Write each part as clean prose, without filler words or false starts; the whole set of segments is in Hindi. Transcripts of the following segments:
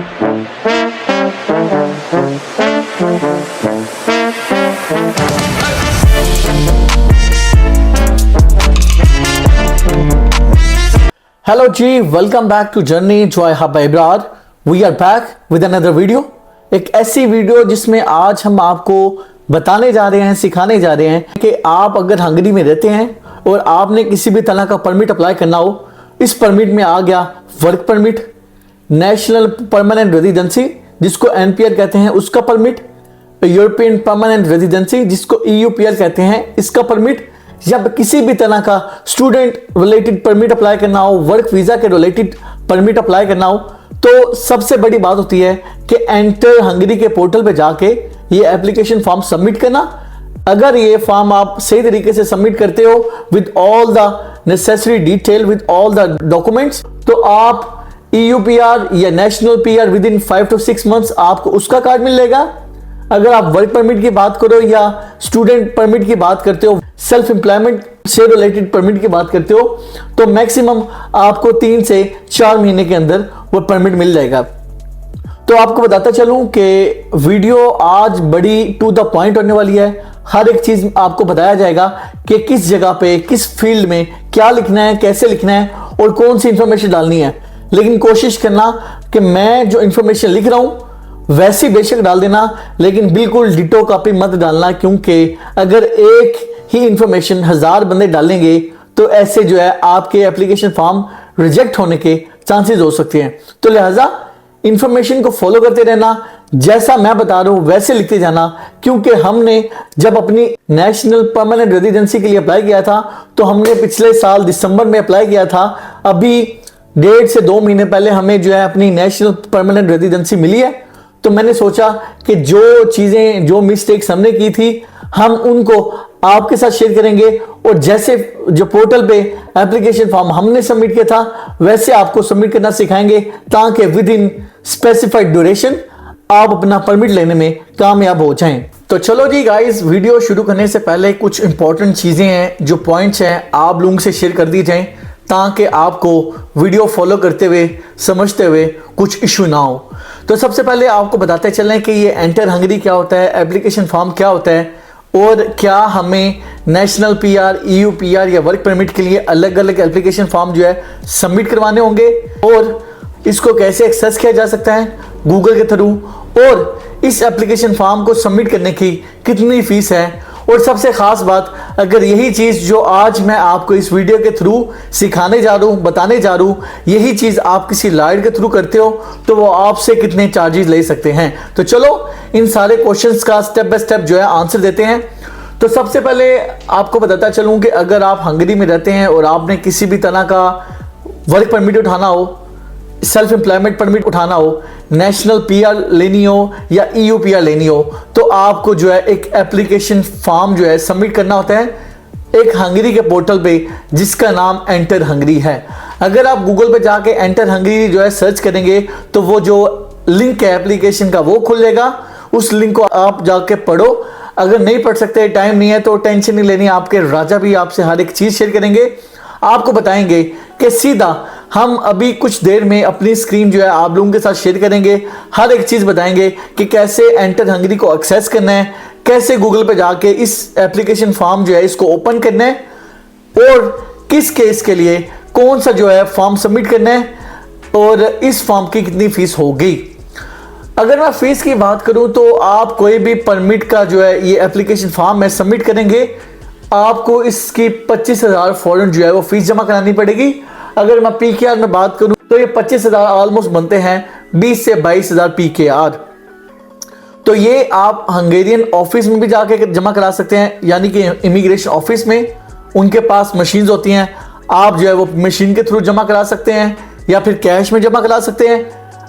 हेलो जी, welcome back to Journey Joy Hub Ibrar. We are back with another video. एक ऐसी वीडियो जिसमें आज हम आपको बताने जा रहे हैं, सिखाने जा रहे हैं कि आप अगर हंगरी में रहते हैं और आपने किसी भी तरह का परमिट अप्लाई करना हो, इस परमिट में आ गया work permit, national permanent residency जिसको एनपीआर कहते हैं उसका परमिट, यूरोपियन परमानेंट रेजिडेंसी जिसको ईयूपीआर कहते हैं इसका परमिट, या किसी भी तरह का स्टूडेंट रिलेटेड परमिट अप्लाई करना हो, वर्क वीजा के रिलेटेड परमिट अप्लाई करना हो, तो सबसे बड़ी बात होती है कि एंटर हंगरी के पोर्टल पे जाके ये एप्लीकेशन फॉर्म सबमिट करना। अगर ये फॉर्म आप सही तरीके से सबमिट करते हो with all the necessary detail, with all the documents, तो आप ईयूपीआर या national PR with in 5 to 6 months आपको उसका कार्ड मिलेगा। अगर आप वर्क परमिट की बात करो या स्टूडेंट परमिट की बात करते हो, सेल्फ एम्प्लॉयमेंट से रिलेटेड परमिट की बात करते हो, तो मैक्सिमम आपको 3 से 4 महीने के अंदर वो परमिट मिल जाएगा। तो आपको बताता चलूं कि वीडियो आज बड़ी टू द पॉइंट होने वाली है। हर एक चीज आपको बताया जाएगा कि किस जगह पे, किस फील्ड में क्या लिखना है, कैसे लिखना है और कौन सी इंफॉर्मेशन डालनी है। लेकिन कोशिश करना कि मैं जो इंफॉर्मेशन लिख रहा हूं वैसी बेशक डाल देना, लेकिन बिल्कुल डिटो कॉपी मत डालना, क्योंकि अगर एक ही इंफॉर्मेशन 1000 बंदे डालेंगे तो ऐसे जो है आपके एप्लीकेशन फॉर्म रिजेक्ट होने के चांसेस हो सकते हैं। तो लिहाजा इंफॉर्मेशन को फॉलो करते रहना, जैसा मैं बता रहा हूं वैसे लिखते जाना, क्योंकि हमने जब अपनी नेशनल परमानेंट रेजिडेंसी के लिए अप्लाई किया था तो हमने पिछले साल दिसंबर में अप्लाई किया था। अभी 1.5 से 2 महीने पहले हमें जो है अपनी नेशनल परमानेंट रेजिडेंसी मिली है। तो मैंने सोचा कि जो चीजें, जो मिस्टेक्स हमने की थी, हम उनको आपके साथ शेयर करेंगे और जैसे जो पोर्टल पे एप्लीकेशन फॉर्म हमने सबमिट किया था वैसे आपको सबमिट करना सिखाएंगे, ताकि विद इन स्पेसिफाइड ड्यूरेशन आप अपना परमिट लेने में कामयाब हो जाएं। तो चलो जी गाइस, वीडियो शुरू करने से पहले कुछ इंपॉर्टेंट चीजें हैं, जो पॉइंट्स हैं, आप लोगों से शेयर कर दी जाएं, ताकि आपको वीडियो फॉलो करते हुए, समझते हुए कुछ इशू ना हो। तो सबसे पहले आपको बताते चलें कि ये एंटर हंगरी क्या होता है, एप्लीकेशन फॉर्म क्या होता है, और क्या हमें नेशनल पीआर, ईयूपीआर या वर्क परमिट के लिए अलग अलग एप्लीकेशन फॉर्म जो है सबमिट करवाने होंगे, और इसको कैसे एक्सेस किया जा सकता है गूगल के थ्रू, और इस एप्लीकेशन फॉर्म को सबमिट करने की कितनी फीस है। और सबसे खास बात, अगर यही चीज जो आज मैं आपको इस वीडियो के थ्रू सिखाने जा रहा हूं, बताने जा रहा हूं, यही चीज आप किसी लॉयर के थ्रू करते हो तो वो आपसे कितने चार्जेस ले सकते हैं। तो चलो इन सारे क्वेश्चंस का स्टेप बाय स्टेप जो है आंसर देते हैं। तो सबसे पहले आपको बताता चलूं कि अगर आप हंगरी में रहते हैं और आपने किसी भी तरह का वर्क परमिट उठाना हो, सेल्फ एम्प्लॉयमेंट परमिट उठाना हो, नेशनल पीआर लेनी हो या ईयूपीआर लेनी हो, तो आपको जो है एक एप्लीकेशन फॉर्म जो है सबमिट करना होता है एक हंगरी के पोर्टल पे, जिसका नाम एंटर हंगरी है। अगर आप गूगल पे जाके एंटर हंगरी जो है सर्च करेंगे तो वो जो लिंक है एप्लीकेशन का वो खुलेगा, उस लिंक को आप जाके पढ़ो। अगर नहीं पढ़ सकते, टाइम नहीं है, तो टेंशन नहीं लेनी, आपके राजा भी आपसे हर एक चीज शेयर करेंगे, आपको बताएंगे कि सीधा हम अभी कुछ देर में अपनी स्क्रीन जो है आप लोगों के साथ शेयर करेंगे, हर एक चीज बताएंगे कि कैसे एंटर हंगरी को एक्सेस करना है, कैसे गूगल पे जाके इस एप्लीकेशन फॉर्म जो है इसको ओपन करना है, और किस केस के लिए कौन सा जो है फॉर्म सबमिट करना है, और इस फॉर्म की कितनी फीस होगी। अगर मैं फीस की बात करूं तो आप कोई भी परमिट का जो है ये एप्लीकेशन फॉर्म है सबमिट करेंगे, आपको इसकी 25,000 फौरन जो है वो फीस जमा करानी पड़ेगी। अगर मैं पीकेआर में बात करूं तो ये 25,000 ऑलमोस्ट बनते हैं 20 से 22,000 पीकेआर। तो ये आप हंगेरियन ऑफिस में भी जाके जमा करा सकते हैं, यानी कि इमिग्रेशन ऑफिस में उनके पास मशीन्स होती हैं, आप जो है वो मशीन के थ्रू जमा करा सकते हैं या फिर कैश में जमा करा सकते हैं।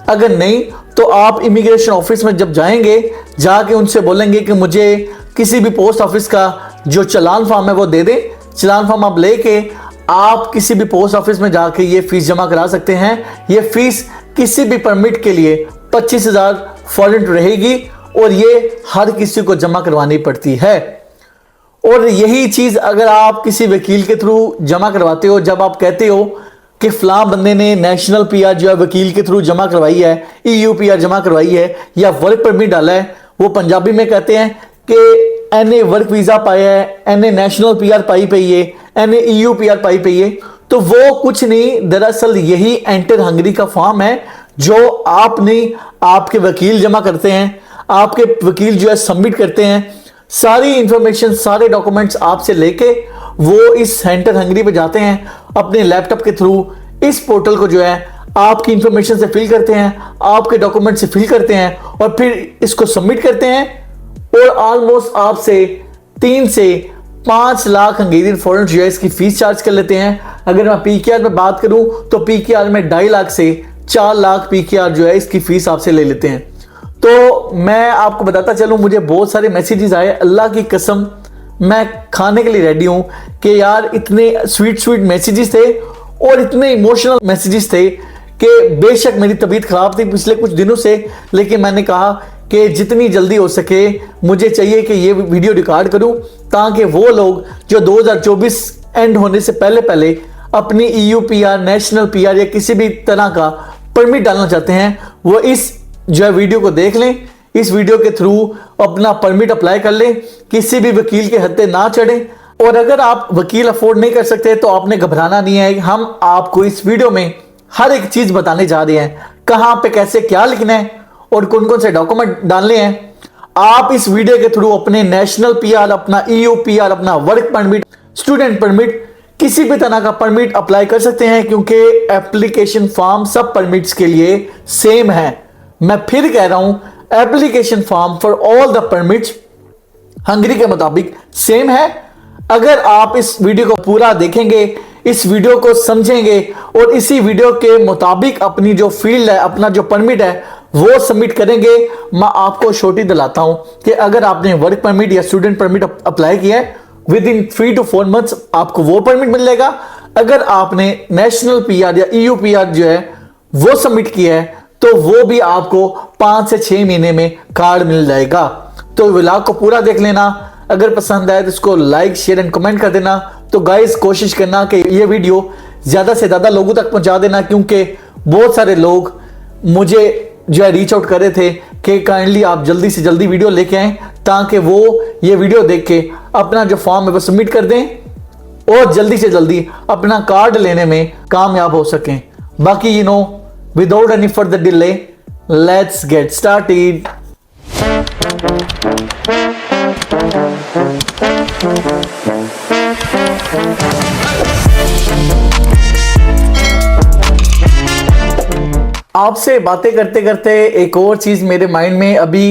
अगर नहीं तो आप इमिग्रेशन ऑफिस में जब जाएंगे, जाके उनसे बोलेंगे कि मुझे किसी भी पोस्ट ऑफिस का जो चालान फॉर्म है वो दे दें। चालान फॉर्म आप लेके आप किसी भी पोस्ट ऑफिस में जाके ये फीस जमा करा सकते हैं। ये फीस किसी भी परमिट के लिए 25,000 फॉरेन रहेगी और ये हर किसी को जमा करवानी पड़ती है। और यही चीज अगर आप किसी वकील के थ्रू जमा करवाते हो, जब आप कहते हो कि फलां बंदे ने नेशनल पीआर जो है वकील के थ्रू जमा करवाई है, ईयू पीआर जमा करवाई है या वर्क परमिट डाला है, वो पंजाबी में कहते हैं कि एने वर्क वीजा पाया है, एने नेशनल पीआर पाई पई है, एने ईयू पीआर पाई पई है। तो वो कुछ नहीं, दरअसल यही एंटर हंगरी का फॉर्म है जो आप नहीं, आपके वकील जमा करते हैं, आपके वकील जो है सबमिट करते हैं। सारी इंफॉर्मेशन, सारे डॉक्यूमेंट्स आपसे लेके वो इस एंटर हंगरी पे जाते हैं, अपने लैपटॉप के थ्रू इस पोर्टल को जो है आपकी इंफॉर्मेशन से फिल करते हैं, आपके डॉक्यूमेंट से फिल करते हैं और फिर इसको सबमिट करते हैं और ऑलमोस्ट आपसे 3 से 5 लाख हंगेरियन फॉरेन जो है इसकी फीस चार्ज कर लेते हैं। अगर मैं पीकेआर में बात करूं तो पीकेआर में 2.5 लाख से 4 लाख पीकेआर जो है इसकी फीस आपसे ले लेते हैं। तो मैं आपको बताता चलूं, मुझे बहुत सारे मैसेजेस आए, अल्लाह की कसम मैं खाने के लिए रेडी हूं कि यार इतने स्वीट मैसेजेस थे और इतने इमोशनल मैसेजेस थे कि बेशक मेरी तबीयत खराब थी पिछले कुछ दिनों से, लेकिन मैंने कहा कि जितनी जल्दी हो सके मुझे चाहिए कि ये वीडियो रिकॉर्ड करूं ताकि वो लोग जो 2024 एंड होने से पहले पहले अपनी ईयू पीआर, नेशनल पीआर या किसी भी तरह का परमिट डालना चाहते हैं वो इस जो है वीडियो को देख लें, इस वीडियो के थ्रू अपना परमिट अप्लाई कर लें, किसी भी वकील के हत्थे ना चढ़े। और अगर आप वकील अफोर्ड नहीं कर सकते तो आपने घबराना नहीं है, हम आपको इस वीडियो में हर एक चीज बताने जा रहे हैं, कहां पे कैसे क्या लिखना है और कौन कौन से डॉक्यूमेंट डालने हैं। आप इस वीडियो के थ्रू अपने नेशनल पीआर, अपना ईयू पीआर, अपना वर्क परमिट, स्टूडेंट परमिट, किसी भी तरह का परमिट अप्लाई कर सकते हैं क्योंकि एप्लीकेशन फॉर्म सब परमिट्स के लिए सेम है। मैं फिर कह रहा हूं, application form for all the permits Hungary के मुताबिक सेम है। अगर आप इस वीडियो को पूरा देखेंगे, इस वीडियो को समझेंगे और इसी वीडियो के मुताबिक अपनी जो फील्ड है, अपना जो परमिट है वो सबमिट करेंगे, मैं आपको छोटी दिलाता हूं कि अगर आपने वर्क परमिट या स्टूडेंट परमिट अप्लाई किया है विद इन 3 to 4 months आपको वो परमिट मिलेगा। अगर आपने नेशनल पीआर या ईयू पीआर जो है वो सबमिट किया है तो वो भी आपको 5 से 6 महीने में कार्ड मिल जाएगा। तो व्लॉग को पूरा देख लेना, अगर पसंद आए तो इसको लाइक, शेयर एंड कमेंट कर देना। तो गाइस कोशिश करना कि ये वीडियो ज्यादा से ज्यादा लोगों तक पहुंचा देना क्योंकि बहुत सारे लोग मुझे जो है रीच आउट कर रहे थे कि काइंडली आप जल्दी से जल्दी वीडियो लेके आए ताकि वो ये वीडियो देख के अपना जो फॉर्म है वो सबमिट कर दें और जल्दी से जल्दी अपना कार्ड लेने में कामयाब हो सकें। बाकी without any further delay, let's get started. आपसे बातें करते करते एक और चीज मेरे माइंड में अभी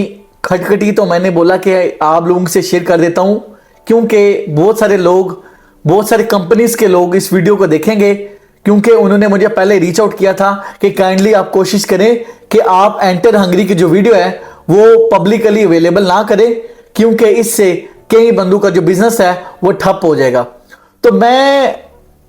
खटखटी, तो मैंने बोला कि आप लोगों से शेयर कर देता हूं क्योंकि बहुत सारे लोग, बहुत सारी कंपनीज के लोग इस वीडियो को देखेंगे क्योंकि उन्होंने मुझे पहले रीच आउट किया था कि काइंडली आप कोशिश करें कि आप एंटर हंगरी की जो वीडियो है वो पब्लिकली अवेलेबल ना करें क्योंकि इससे कई बंदों का जो बिजनेस है वो ठप हो जाएगा। तो मैं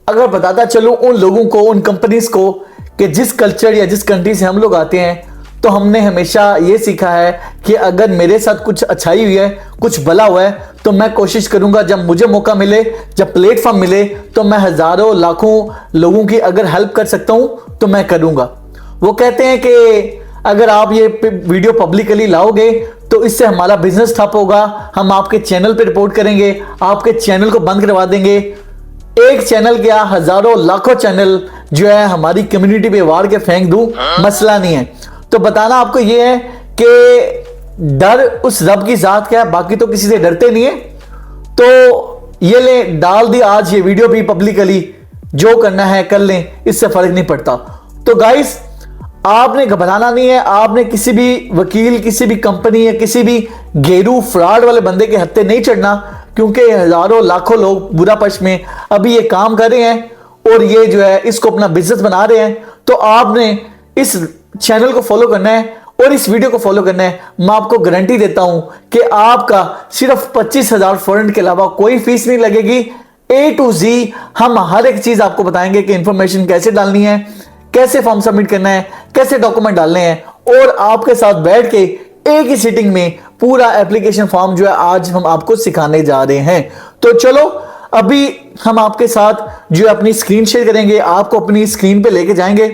अगर बताता चलूं उन लोगों को, उन कंपनीज को कि जिस कल्चर या जिस कंट्री से हम लोग आते हैं, तो हमने हमेशा ये सीखा है कि अगर मेरे साथ कुछ अच्छाई हुई है, कुछ भला हुआ है, तो मैं कोशिश करूंगा जब मुझे मौका मिले, जब प्लेटफॉर्म मिले, तो मैं हजारों लाखों लोगों की अगर हेल्प कर सकता हूं तो मैं करूंगा। वो कहते हैं कि अगर आप ये वीडियो पब्लिकली लाओगे तो इससे हमारा बिजनेस ठप होगा, हम आपके चैनल पे रिपोर्ट करेंगे, आपके चैनल को बंद करवा देंगे। एक चैनल क्या, हजारों लाखों चैनल जो है हमारी कम्युनिटी पे वार के फेंक दूं, मसला नहीं है। तो बताना आपको ये है कि डर उस रब की जात का है, बाकी तो किसी से डरते नहीं है। तो ये ले डाल दी आज ये वीडियो भी पब्लिकली, जो करना है कर लें, इससे फर्क नहीं पड़ता। तो गाइस आपने घबराना नहीं है, आपने किसी भी वकील, किसी भी कंपनी या किसी भी गेरू फ्रॉड वाले बंदे के हत्थे नहीं चढ़ना क्योंकि हजारों लाखों लोग बुरा पक्ष में अभी ये काम कर रहे हैं और ये जो है इसको अपना बिजनेस बना रहे हैं। तो आपने इस चैनल को फॉलो करना है और इस वीडियो को फॉलो करना है। मैं आपको गारंटी देता हूं कि आपका सिर्फ 25,000 फॉरेन के अलावा कोई फीस नहीं लगेगी। A to Z हम हर एक चीज आपको बताएंगे कि इंफॉर्मेशन कैसे डालनी है, कैसे फॉर्म सबमिट करना है, कैसे डॉक्यूमेंट डालने हैं और आपके साथ बैठ के एक ही सीटिंग में पूरा एप्लीकेशन फॉर्म जो है आज हम आपको सिखाने जा रहे हैं। तो चलो अभी हम आपके साथ जो अपनी स्क्रीन शेयर करेंगे, आपको अपनी स्क्रीन पे लेके जाएंगे,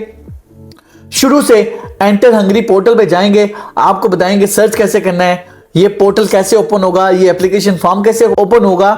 शुरू से एंटर हंगरी पोर्टल पे जाएंगे, आपको बताएंगे सर्च कैसे करना है, ये पोर्टल कैसे ओपन होगा, ये एप्लीकेशन फॉर्म कैसे ओपन होगा,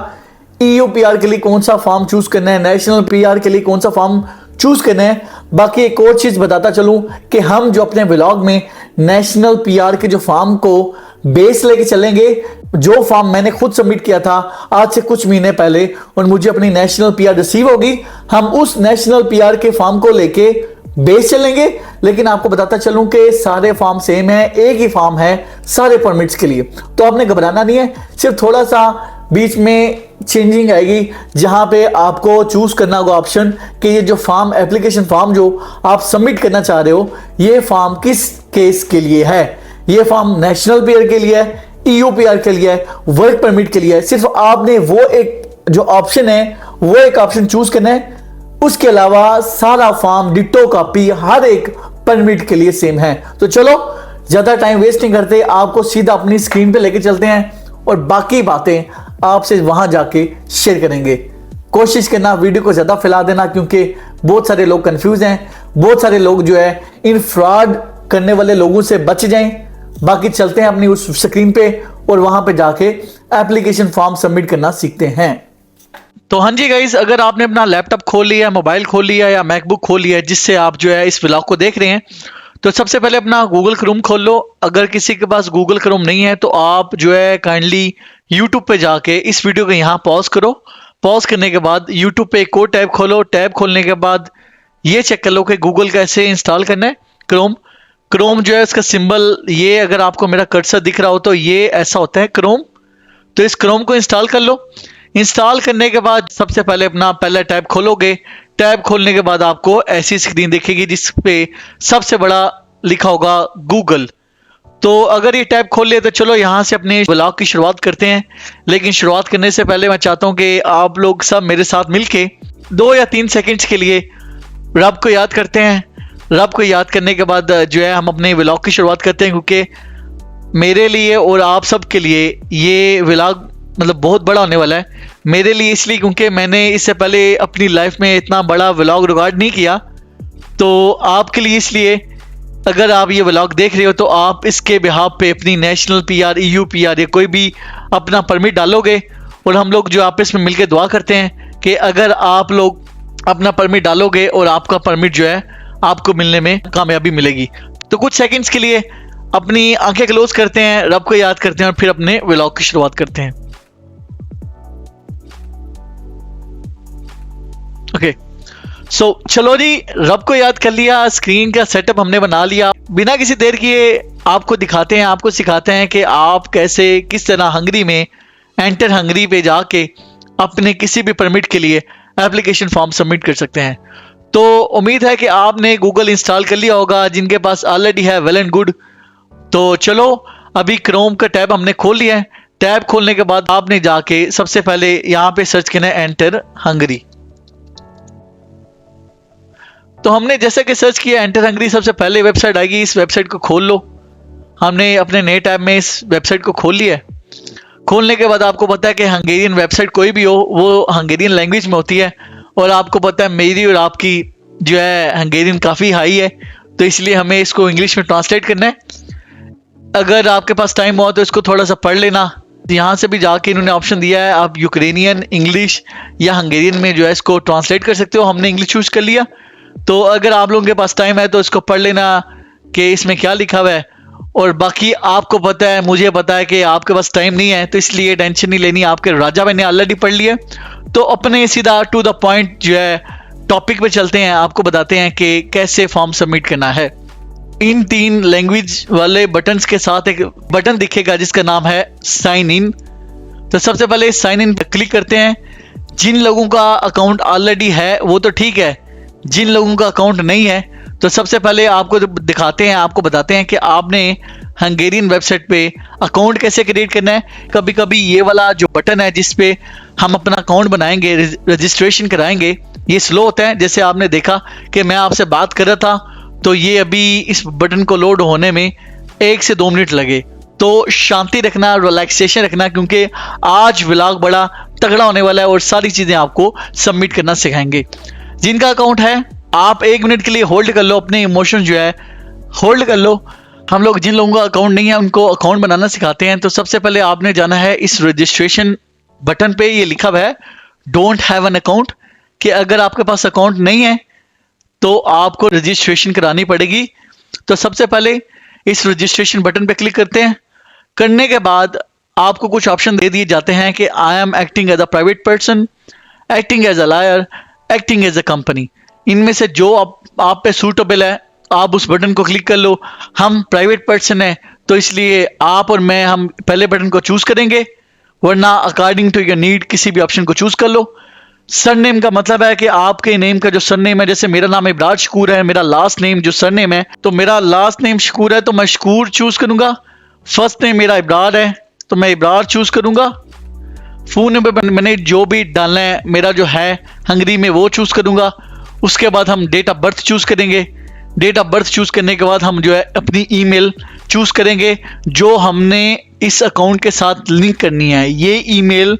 EU PR के लिए कौन सा फॉर्म चूज करना है, नेशनल PR के लिए कौन सा फॉर्म चूज करना है। बाकी एक और चीज बताता चलूं कि हम जो अपने व्लॉग में नेशनल PR के जो फॉर्म को बेस लेके चलेंगे, जो फॉर्म मैंने खुद सबमिट किया था आज से कुछ महीने पहले और मुझे अपनी नेशनल PR रिसीव होगी, हम उस नेशनल PR के फॉर्म को लेके बेस चलेंगे। लेकिन आपको बताता चलूं कि सारे फॉर्म सेम है, एक ही फॉर्म है सारे परमिट्स के लिए, तो आपने घबराना नहीं है। सिर्फ थोड़ा सा बीच में चेंजिंग आएगी जहां पे आपको चूज करना होगा ऑप्शन कि ये जो फॉर्म, एप्लीकेशन फॉर्म जो आप सबमिट करना चाह रहे हो, ये फॉर्म किस केस के लिए है। ये फॉर्म नेशनल PR के लिए है, EU PR के लिए है, वर्क परमिट के लिए है। सिर्फ आपने वो एक जो ऑप्शन है वो एक ऑप्शन चूज करना है, उसके अलावा सारा फॉर्म डिट्टो कॉपी हर एक परमिट के लिए सेम है। तो चलो ज्यादा टाइम वेस्ट नहीं करते, आपको सीधा अपनी स्क्रीन पे लेके चलते हैं और बाकी बातें आपसे वहां जाके शेयर करेंगे। कोशिश करना वीडियो को ज्यादा फैला देना, क्योंकि बहुत सारे लोग कंफ्यूज हैं, बहुत सारे लोग जो है इन फ्रॉड करने वाले लोगों से बच जाएं। बाकी चलते हैं अपनी उस स्क्रीन पे और वहां पे जाके एप्लीकेशन फॉर्म सबमिट करना सीखते हैं। तो हाँ जी गाइस, अगर आपने अपना लैपटॉप खोल लिया, मोबाइल खोल लिया या मैकबुक खोल लिया जिससे आप जो है इस व्लॉग को देख रहे हैं, तो सबसे पहले अपना गूगल क्रोम खोल लो। अगर किसी के पास गूगल क्रोम नहीं है तो आप जो है काइंडली यूट्यूब पे जाके इस वीडियो को यहाँ पॉज करो। पॉज करने के बाद यूट्यूब पे एक और टैब खोलो। टैब खोलने के बाद ये चेक कर लो कि गूगल कैसे इंस्टॉल करना है। क्रोम जो है इसका सिंबल, ये अगर आपको मेरा कर्सर दिख रहा हो तो ये ऐसा होता है क्रोम। तो इस क्रोम को इंस्टॉल कर लो। इंस्टॉल करने के बाद सबसे पहले अपना पहला टैब खोलोगे। टैब खोलने के बाद आपको ऐसी स्क्रीन दिखेगी जिस पे सबसे बड़ा लिखा होगा गूगल। तो अगर ये टैब खोल लिया तो चलो यहाँ से अपने व्लॉग की शुरुआत करते हैं। लेकिन शुरुआत करने से पहले मैं चाहता हूँ कि आप लोग सब मेरे साथ मिलके 2 या 3 सेकंड्स के लिए रब को याद करते हैं। रब को याद करने के बाद जो है हम अपने व्लॉग की शुरुआत करते हैं, क्योंकि मेरे लिए और आप सब के लिए ये व्लॉग मतलब बहुत बड़ा होने वाला है। मेरे लिए इसलिए क्योंकि मैंने इससे पहले अपनी लाइफ में इतना बड़ा व्लॉग रिकॉर्ड नहीं किया। तो आपके लिए इसलिए अगर आप ये व्लॉग देख रहे हो तो आप इसके बिहाफ पे अपनी नेशनल PR, EU PR या कोई भी अपना परमिट डालोगे और हम लोग जो आपस में मिलकर दुआ करते हैं कि अगर आप लोग अपना परमिट डालोगे और आपका परमिट जो है आपको मिलने में कामयाबी मिलेगी। तो कुछ सेकंड्स के लिए अपनी आंखें क्लोज करते हैं, रब को याद करते हैं और फिर अपने व्लॉग की शुरुआत करते हैं। ओके, सो चलो जी, रब को याद कर लिया, स्क्रीन का सेटअप हमने बना लिया। बिना किसी देर किए आपको दिखाते हैं, आपको सिखाते हैं कि आप कैसे किस तरह हंगरी में एंटर हंगरी पे जाके अपने किसी भी परमिट के लिए एप्लीकेशन फॉर्म सबमिट कर सकते हैं। तो उम्मीद है कि आपने गूगल इंस्टॉल कर लिया होगा, जिनके पास ऑलरेडी है वेल एंड गुड। तो चलो अभी क्रोम का टैब हमने खोल लिया है। टैब खोलने के बाद आपने जाके सबसे पहले यहाँ पे सर्च करना है एंटर हंगरी। तो हमने जैसे कि सर्च किया एंटर हंगरी, सबसे पहले वेबसाइट आएगी, इस वेबसाइट को खोल लो। हमने अपने नए टैब में इस वेबसाइट को खोल लिया है। खोलने के बाद आपको पता है कि हंगेरियन वेबसाइट कोई भी हो वो हंगेरियन लैंग्वेज में होती है, और आपको पता है मेरी और आपकी जो है हंगेरियन काफ़ी हाई है, तो इसलिए हमें इसको इंग्लिश में ट्रांसलेट करना है। अगर आपके पास टाइम हो तो इसको थोड़ा सा पढ़ लेना। यहाँ से भी जाके इन्होंने ऑप्शन दिया है, आप यूक्रेनियन, इंग्लिश या हंगेरियन में जो है इसको ट्रांसलेट कर सकते हो। हमने इंग्लिश चूज कर लिया। तो अगर आप लोगों के पास टाइम है तो इसको पढ़ लेना कि इसमें क्या लिखा हुआ है। और बाकी आपको पता है, मुझे पता है कि आपके पास टाइम नहीं है, तो इसलिए टेंशन नहीं लेनी, आपके राजा भाई ने ऑलरेडी पढ़ लिया। तो अपने सीधा टू द पॉइंट जो है टॉपिक पे चलते हैं, आपको बताते हैं कि कैसे फॉर्म सबमिट करना है। इन 3 लैंग्वेज वाले बटन्स के साथ एक बटन दिखेगा जिसका नाम है साइन इन। तो सबसे पहले साइन इन पर क्लिक करते हैं। जिन लोगों का अकाउंट ऑलरेडी है वो तो ठीक है, जिन लोगों का अकाउंट नहीं है तो सबसे पहले आपको दिखाते हैं, आपको बताते हैं कि आपने हंगेरियन वेबसाइट पे अकाउंट कैसे क्रिएट करना है। कभी कभी ये वाला जो बटन है जिस पे हम अपना अकाउंट बनाएंगे, रजिस्ट्रेशन कराएंगे, ये स्लो होता है। जैसे आपने देखा कि मैं आपसे बात कर रहा था तो ये अभी इस बटन को लोड होने में 1 से 2 मिनट लगे। तो शांति रखना, रिलैक्सेशन रखना, क्योंकि आज व्लॉग बड़ा तगड़ा होने वाला है और सारी चीज़ें आपको सबमिट करना सिखाएंगे। जिनका अकाउंट है आप 1 मिनट के लिए होल्ड कर लो, अपने इमोशन जो है होल्ड कर लो। हम लोग जिन लोगों का अकाउंट नहीं है उनको अकाउंट बनाना सिखाते हैं। तो सबसे पहले आपने जाना है इस रजिस्ट्रेशन बटन पे, ये लिखा हुआ है डोंट हैव एन अकाउंट, कि अगर आपके पास अकाउंट नहीं है तो आपको रजिस्ट्रेशन करानी पड़ेगी। तो सबसे पहले इस रजिस्ट्रेशन बटन पे क्लिक करते हैं। करने के बाद आपको कुछ ऑप्शन दे दिए जाते हैं कि I am acting as a private person, acting as a lawyer, acting as a company. इनमें से जो आप पे सूटेबल है आप उस बटन को क्लिक कर लो। हम प्राइवेट पर्सन है तो इसलिए आप और मैं हम पहले बटन को चूज करेंगे, वरना अकॉर्डिंग टू योर नीड किसी भी ऑप्शन को चूज कर लो। सरनेम का मतलब है कि आपके नेम का जो सरनेम है, जैसे मेरा नाम इब्रार शकूर है, मेरा लास्ट नेम जो सरनेम है, तो मेरा लास्ट नेम शकूर है तो मैं शकूर चूज करूंगा। फर्स्ट नेम मेरा इब्रार है तो मैं इब्रार चूज करूंगा। फोन नंबर मैंने जो भी डालना है मेरा जो है हंगरी में वो चूज करूंगा। उसके बाद हम डेट ऑफ बर्थ चूज करेंगे। डेट ऑफ बर्थ चूज करने के बाद हम जो है अपनी ईमेल चूज करेंगे जो हमने इस अकाउंट के साथ लिंक करनी है। ये ईमेल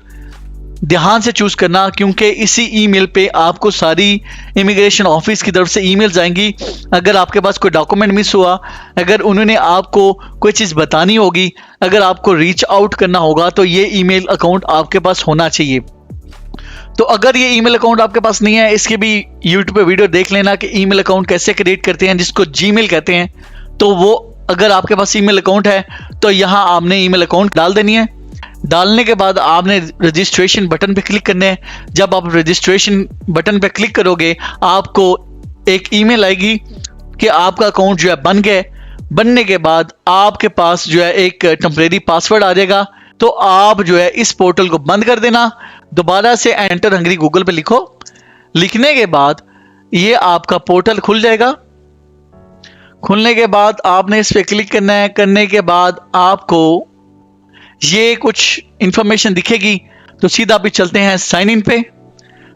ध्यान से चूज करना, क्योंकि इसी ईमेल पे आपको सारी इमिग्रेशन ऑफिस की तरफ से ईमेल्स आएंगी। अगर आपके पास कोई डॉक्यूमेंट मिस हुआ, अगर उन्होंने आपको कोई चीज़ बतानी होगी, अगर आपको रीच आउट करना होगा, तो ये ईमेल अकाउंट आपके पास होना चाहिए। तो अगर ये ईमेल अकाउंट आपके पास नहीं है, इसके भी यूट्यूब पे वीडियो देख लेना कि ईमेल अकाउंट कैसे क्रिएट करते हैं, जिसको जीमेल कहते हैं। तो वो अगर आपके पास ईमेल अकाउंट है तो यहाँ आपने ईमेल अकाउंट डाल देनी है। डालने के बाद आपने रजिस्ट्रेशन बटन पे क्लिक करना है। जब आप रजिस्ट्रेशन बटन पे क्लिक करोगे आपको एक ईमेल आएगी कि आपका अकाउंट जो है बन गया। बनने के बाद आपके पास जो है एक टेम्परेरी पासवर्ड आ जाएगा। तो आप जो है इस पोर्टल को बंद कर देना, दोबारा से एंटर हंगरी गूगल पे लिखो। लिखने के बाद ये आपका पोर्टल खुल जाएगा। खुलने के बाद आपने इस पे क्लिक करना है। करने के बाद आपको ये कुछ इंफॉर्मेशन दिखेगी। तो सीधा भी चलते हैं साइन इन पे।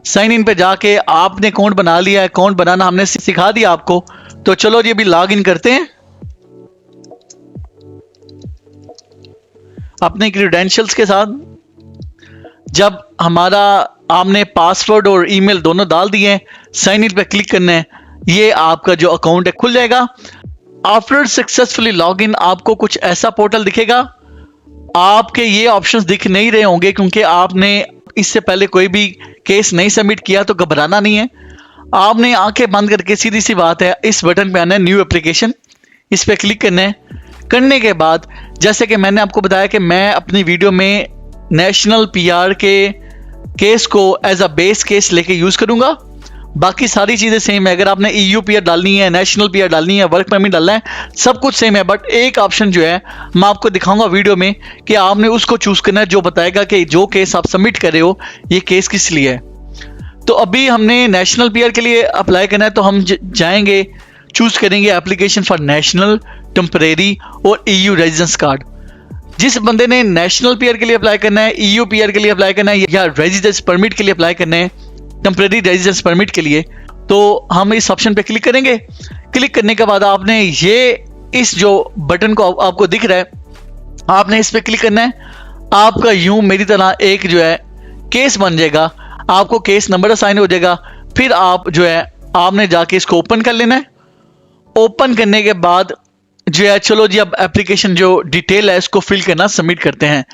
साइन इन पे जाके आपने अकाउंट बना लिया है। अकाउंट बनाना हमने सिखा दिया आपको। तो चलो जी अभी लॉग इन करते हैं अपने क्रेडेंशियल्स के साथ। जब हमारा आपने पासवर्ड और ईमेल दोनों डाल दिए, साइन इन पे क्लिक करना है, ये आपका जो अकाउंट है खुल जाएगा। आफ्टर सक्सेसफुली लॉग इन आपको कुछ ऐसा पोर्टल दिखेगा। आपके ये ऑप्शंस दिख नहीं रहे होंगे क्योंकि आपने इससे पहले कोई भी केस नहीं सबमिट किया, तो घबराना नहीं है। आपने आंखें बंद करके सीधी सी बात है इस बटन पे आना है न्यू एप्लीकेशन, इस पे क्लिक करना है। करने के बाद जैसे कि मैंने आपको बताया कि मैं अपनी वीडियो में नेशनल पीआर के केस को एज अ बेस केस लेके यूज करूंगा। बाकी सारी चीजें सेम है। अगर आपने EU पीआर डालनी है, नेशनल पीआर डालनी है, वर्क परमिट डालना है, सब कुछ सेम है। बट एक ऑप्शन जो है मैं आपको दिखाऊंगा वीडियो में कि आपने उसको चूज करना है जो बताएगा कि जो केस आप सबमिट कर रहे हो ये केस किस लिए है। तो अभी हमने नेशनल पीआर के लिए अप्लाई करना है, तो हम जाएंगे, चूज करेंगे एप्लीकेशन फॉर नेशनल, टेम्परेरी और EU रेजिडेंस कार्ड। जिस बंदे ने नेशनल पीआर के लिए अप्लाई करना है, EU पीआर के लिए अप्लाई करना है या रेजिडेंस परमिट के लिए अप्लाई करना है, टेम्परेरी रेजिडेंस परमिट के लिए, तो हम इस ऑप्शन पे क्लिक करेंगे। क्लिक करने के बाद आपने ये इस जो बटन को आपको दिख रहा है, आपने इस पे क्लिक करना है। आपका यूं मेरी तरह एक जो है केस बन जाएगा, आपको केस नंबर असाइन हो जाएगा। फिर आप जो है आपने जाके इसको ओपन कर लेना है। ओपन करने के बाद जो है चलो जी अब एप्लीकेशन जो डिटेल है इसको फिल करना सबमिट करते हैं।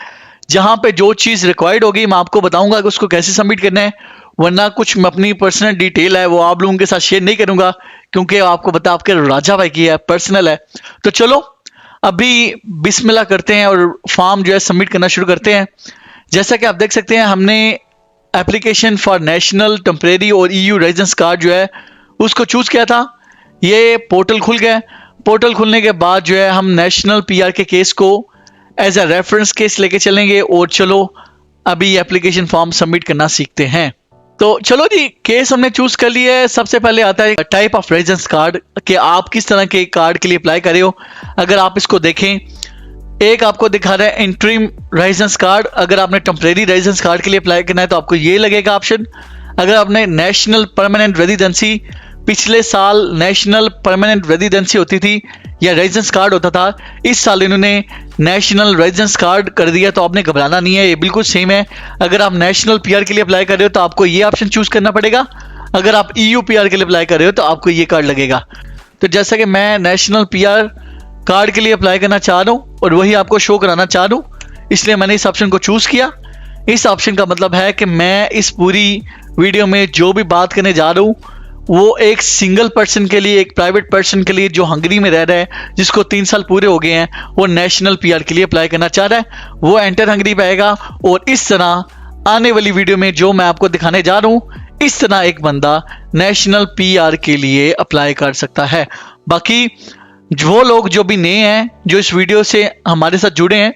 जहां पे जो चीज़ रिक्वायर्ड होगी मैं आपको बताऊंगा कि उसको कैसे सबमिट करना है, वरना कुछ अपनी पर्सनल डिटेल है वो आप लोगों के साथ शेयर नहीं करूंगा क्योंकि आपको पता आपके राजा भाई की है, पर्सनल है। तो चलो अभी बिस्मिल्लाह करते हैं और फॉर्म जो है सबमिट करना शुरू करते हैं। जैसा कि आप देख सकते हैं हमने एप्लीकेशन फॉर नेशनल, टेम्परेरी और EU रेजिडेंस कार्ड जो है उसको चूज किया था। ये पोर्टल खुल गया। पोर्टल खुलने के बाद जो है हम नेशनल पीआर के केस को एज अ रेफरेंस केस लेके चलेंगे और चलो अभी एप्लीकेशन फॉर्म सबमिट करना सीखते हैं। तो चलो जी केस हमने चूज कर लिया है। सबसे पहले आता है टाइप ऑफ रेजिडेंस कार्ड कि आप किस तरह के कार्ड के लिए अप्लाई कर रहे हो। अगर आप इसको देखें, एक आपको दिखा रहा है इंटरिम रेजिडेंस कार्ड। अगर आपने टेम्परेरी रेजिडेंस कार्ड के लिए अप्लाई करना है तो आपको ये लगेगा ऑप्शन। अगर आपने नेशनल परमानेंट रेजिडेंसी पिछले साल नेशनल परमानेंट रेजिडेंसी होती थी या रेजिडेंस कार्ड होता था, इस साल इन्होंने नेशनल रेजिडेंस कार्ड कर दिया। तो आपने घबराना नहीं है, ये बिल्कुल सेम है। अगर आप नेशनल पीआर के लिए अप्लाई कर रहे हो तो आपको ये ऑप्शन चूज करना पड़ेगा। अगर आप ईयू पीआर के लिए अप्लाई कर रहे हो तो आपको ये कार्ड लगेगा। तो जैसा कि मैं नेशनल पीआर कार्ड के लिए अप्लाई करना चाह रहा हूँ और वही आपको शो कराना चाह रहा हूँ, इसलिए मैंने इस ऑप्शन को चूज किया। इस ऑप्शन का मतलब है कि मैं इस पूरी वीडियो में जो भी बात करने जा रहा हूँ वो एक सिंगल पर्सन के लिए, एक प्राइवेट पर्सन के लिए जो हंगरी में रह रहा है, जिसको 3 साल पूरे हो गए हैं, वो नेशनल पीआर के लिए अप्लाई करना चाह रहा है, वो एंटर हंगरी पे आएगा। और इस तरह आने वाली वीडियो में जो मैं आपको दिखाने जा रहा हूँ, इस तरह एक बंदा नेशनल पीआर के लिए अप्लाई कर सकता है। बाकी वो लोग जो भी नए हैं, जो इस वीडियो से हमारे साथ जुड़े हैं,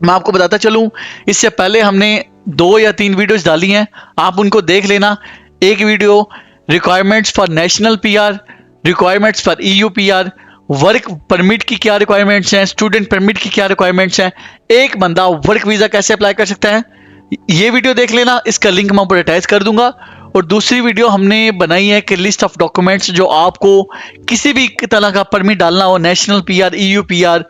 मैं आपको बताता चलूं, इससे पहले हमने 2 या 3 वीडियोस डाली हैं, आप उनको देख लेना। एक video requirements for national PR, requirements for EU PR, work permit की क्या रिक्वायरमेंट्स हैं, स्टूडेंट परमिट की क्या रिक्वायरमेंट्स हैं, एक बंदा वर्क वीज़ा कैसे अप्लाई कर सकता है, ये वीडियो देख लेना। इसका लिंक मैं ऊपर अटैच कर दूंगा। और दूसरी वीडियो हमने बनाई है कि लिस्ट ऑफ डॉक्यूमेंट्स जो आपको किसी भी तरह का परमिट डालना हो, national PR, EU PR,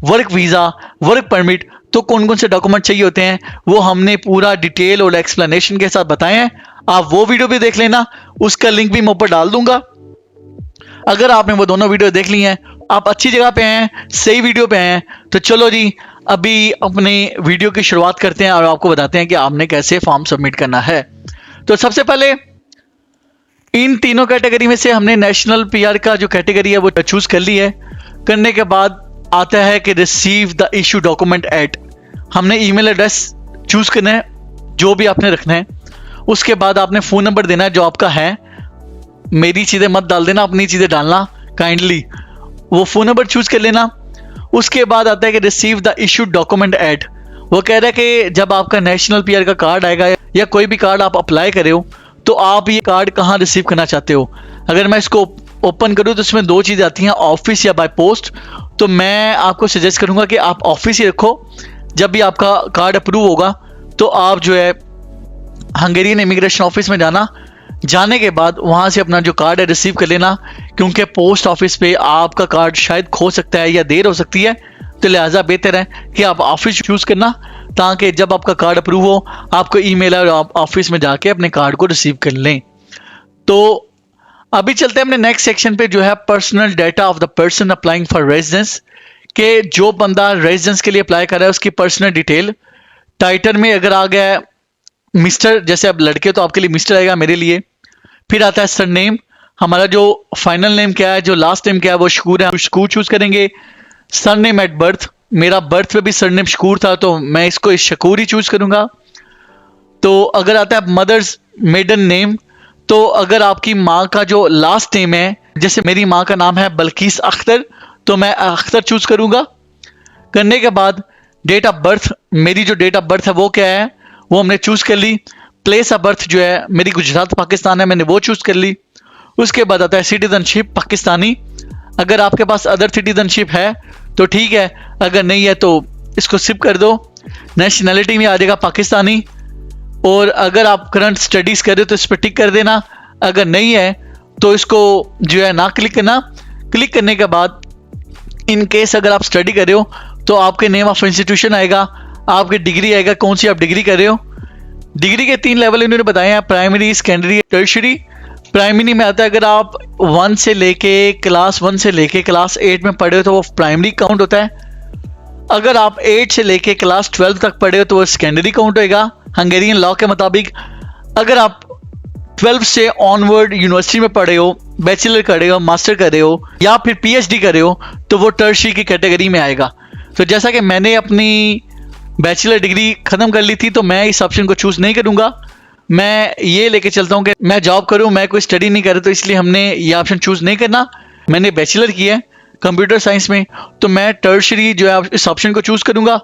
work visa, work permit, तो कौन कौन से डॉक्यूमेंट चाहिए होते हैं, वो हमने पूरा डिटेल और एक्सप्लेनेशन के साथ बताए हैं। आप वो वीडियो भी देख लेना, उसका लिंक भी मैं ऊपर डाल दूंगा। अगर आपने वो दोनों वीडियो देख ली हैं, आप अच्छी जगह पे हैं, सही वीडियो पे हैं, तो चलो जी अभी अपने वीडियो की शुरुआत करते हैं और आपको बताते हैं कि आपने कैसे फॉर्म सबमिट करना है। तो सबसे पहले इन तीनों कैटेगरी में से हमने नेशनल पीआर का जो कैटेगरी है वो चूज कर ली है। करने के बाद आता है कि receive the issue document at, हमने ईमेल एड्रेस चूज करना है जो भी आपने रखना है। उसके बाद आपने फ़ोन नंबर देना है जो आपका है, मेरी चीज़ें मत डाल देना, अपनी चीज़ें डालना काइंडली, वो फ़ोन नंबर चूज कर लेना। उसके बाद आता है कि receive the issue document at, वो कह रहा है कि जब आपका नेशनल पीआर का कार्ड आएगा या कोई भी कार्ड आप अप्लाई करे हो तो आप ये कार्ड कहाँ रिसीव करना चाहते हो। अगर मैं इसको ओपन करूँ तो इसमें 2 चीज़ें आती हैं, ऑफिस या बाय पोस्ट। तो मैं आपको सजेस्ट करूँगा कि आप ऑफिस ही रखो। जब भी आपका कार्ड अप्रूव होगा तो आप जो है हंगेरियन इमिग्रेशन ऑफिस में जाना, जाने के बाद वहाँ से अपना जो कार्ड है रिसीव कर लेना, क्योंकि पोस्ट ऑफिस पे आपका कार्ड शायद खो सकता है या देर हो सकती है। तो लिहाजा बेहतर है कि आप ऑफिस चूज़ करना, ताकि जब आपका कार्ड अप्रूव हो आपको ईमेल है और आप ऑफिस में जाके अपने कार्ड को रिसीव कर लें। तो अभी चलते हैं अपने नेक्स्ट सेक्शन पे, जो है personal data of the person applying for residence, के जो बंदा रेजिडेंस के लिए अप्लाई कर रहा है उसकी पर्सनल डिटेल। टाइटल में अगर आ गया मिस्टर, जैसे अब लड़के तो आपके लिए मिस्टर आएगा, मेरे लिए। फिर आता है सरनेम, हमारा जो फाइनल नेम क्या है, जो लास्ट नेम क्या है वो शकूर है, शकूर चूज करेंगे। सरनेम एट बर्थ, मेरा बर्थ पे भी सरनेम शकूर था तो मैं इसको शकूर ही चूज करूंगा। तो अगर आता है मदर्स मेडन नेम, तो अगर आपकी माँ का जो लास्ट नेम है, जैसे मेरी माँ का नाम है बल्कीस अख्तर, तो मैं अख्तर चूज करूंगा। करने के बाद डेट ऑफ बर्थ, मेरी जो डेट ऑफ बर्थ है वो क्या है वो हमने चूज कर ली। प्लेस ऑफ बर्थ जो है मेरी गुजरात पाकिस्तान है, मैंने वो चूज कर ली। उसके बाद आता है सिटीजनशिप पाकिस्तानी, अगर आपके पास अदर सिटीजनशिप है तो ठीक है, अगर नहीं है तो इसको स्किप कर दो। नेशनैलिटी में आ जाएगा पाकिस्तानी, और अगर आप करंट स्टडीज़ कर रहे हो तो इस पर टिक कर देना, अगर नहीं है तो इसको जो है ना क्लिक करना। क्लिक करने के बाद इन केस अगर आप स्टडी कर रहे हो तो आपके नेम ऑफ इंस्टीट्यूशन आएगा, आपकी डिग्री आएगा, कौन सी आप डिग्री कर रहे हो। डिग्री के 3 लेवल इन्होंने बताए हैं, प्राइमरी, सेकेंडरी, टर्शियरी। प्राइमरी में आता है अगर आप 1 से लेके क्लास 1 से लेके क्लास 8 में पढ़े हो तो वो प्राइमरी काउंट होता है। अगर आप 8 से लेके क्लास 12 तक पढ़े हो तो वो सेकेंडरी काउंट होएगा हंगेरियन लॉ के मुताबिक। अगर आप 12 से ऑनवर्ड यूनिवर्सिटी में पढ़े हो, बैचलर कर रहे हो, मास्टर कर रहे हो या फिर पीएचडी कर रहे हो तो वो टर्शियरी की कैटेगरी में आएगा। तो जैसा कि मैंने अपनी बैचलर डिग्री ख़त्म कर ली थी तो मैं इस ऑप्शन को चूज़ नहीं करूँगा, मैं ये लेके चलता हूँ कि मैं जॉब करूँ, मैं कोई स्टडी नहीं कर रहा, तो इसलिए हमने ये ऑप्शन चूज़ नहीं करना। मैंने बैचलर किया है कंप्यूटर साइंस में, तो मैं टर्शियरी जो है इस ऑप्शन को चूज़ करूँगा।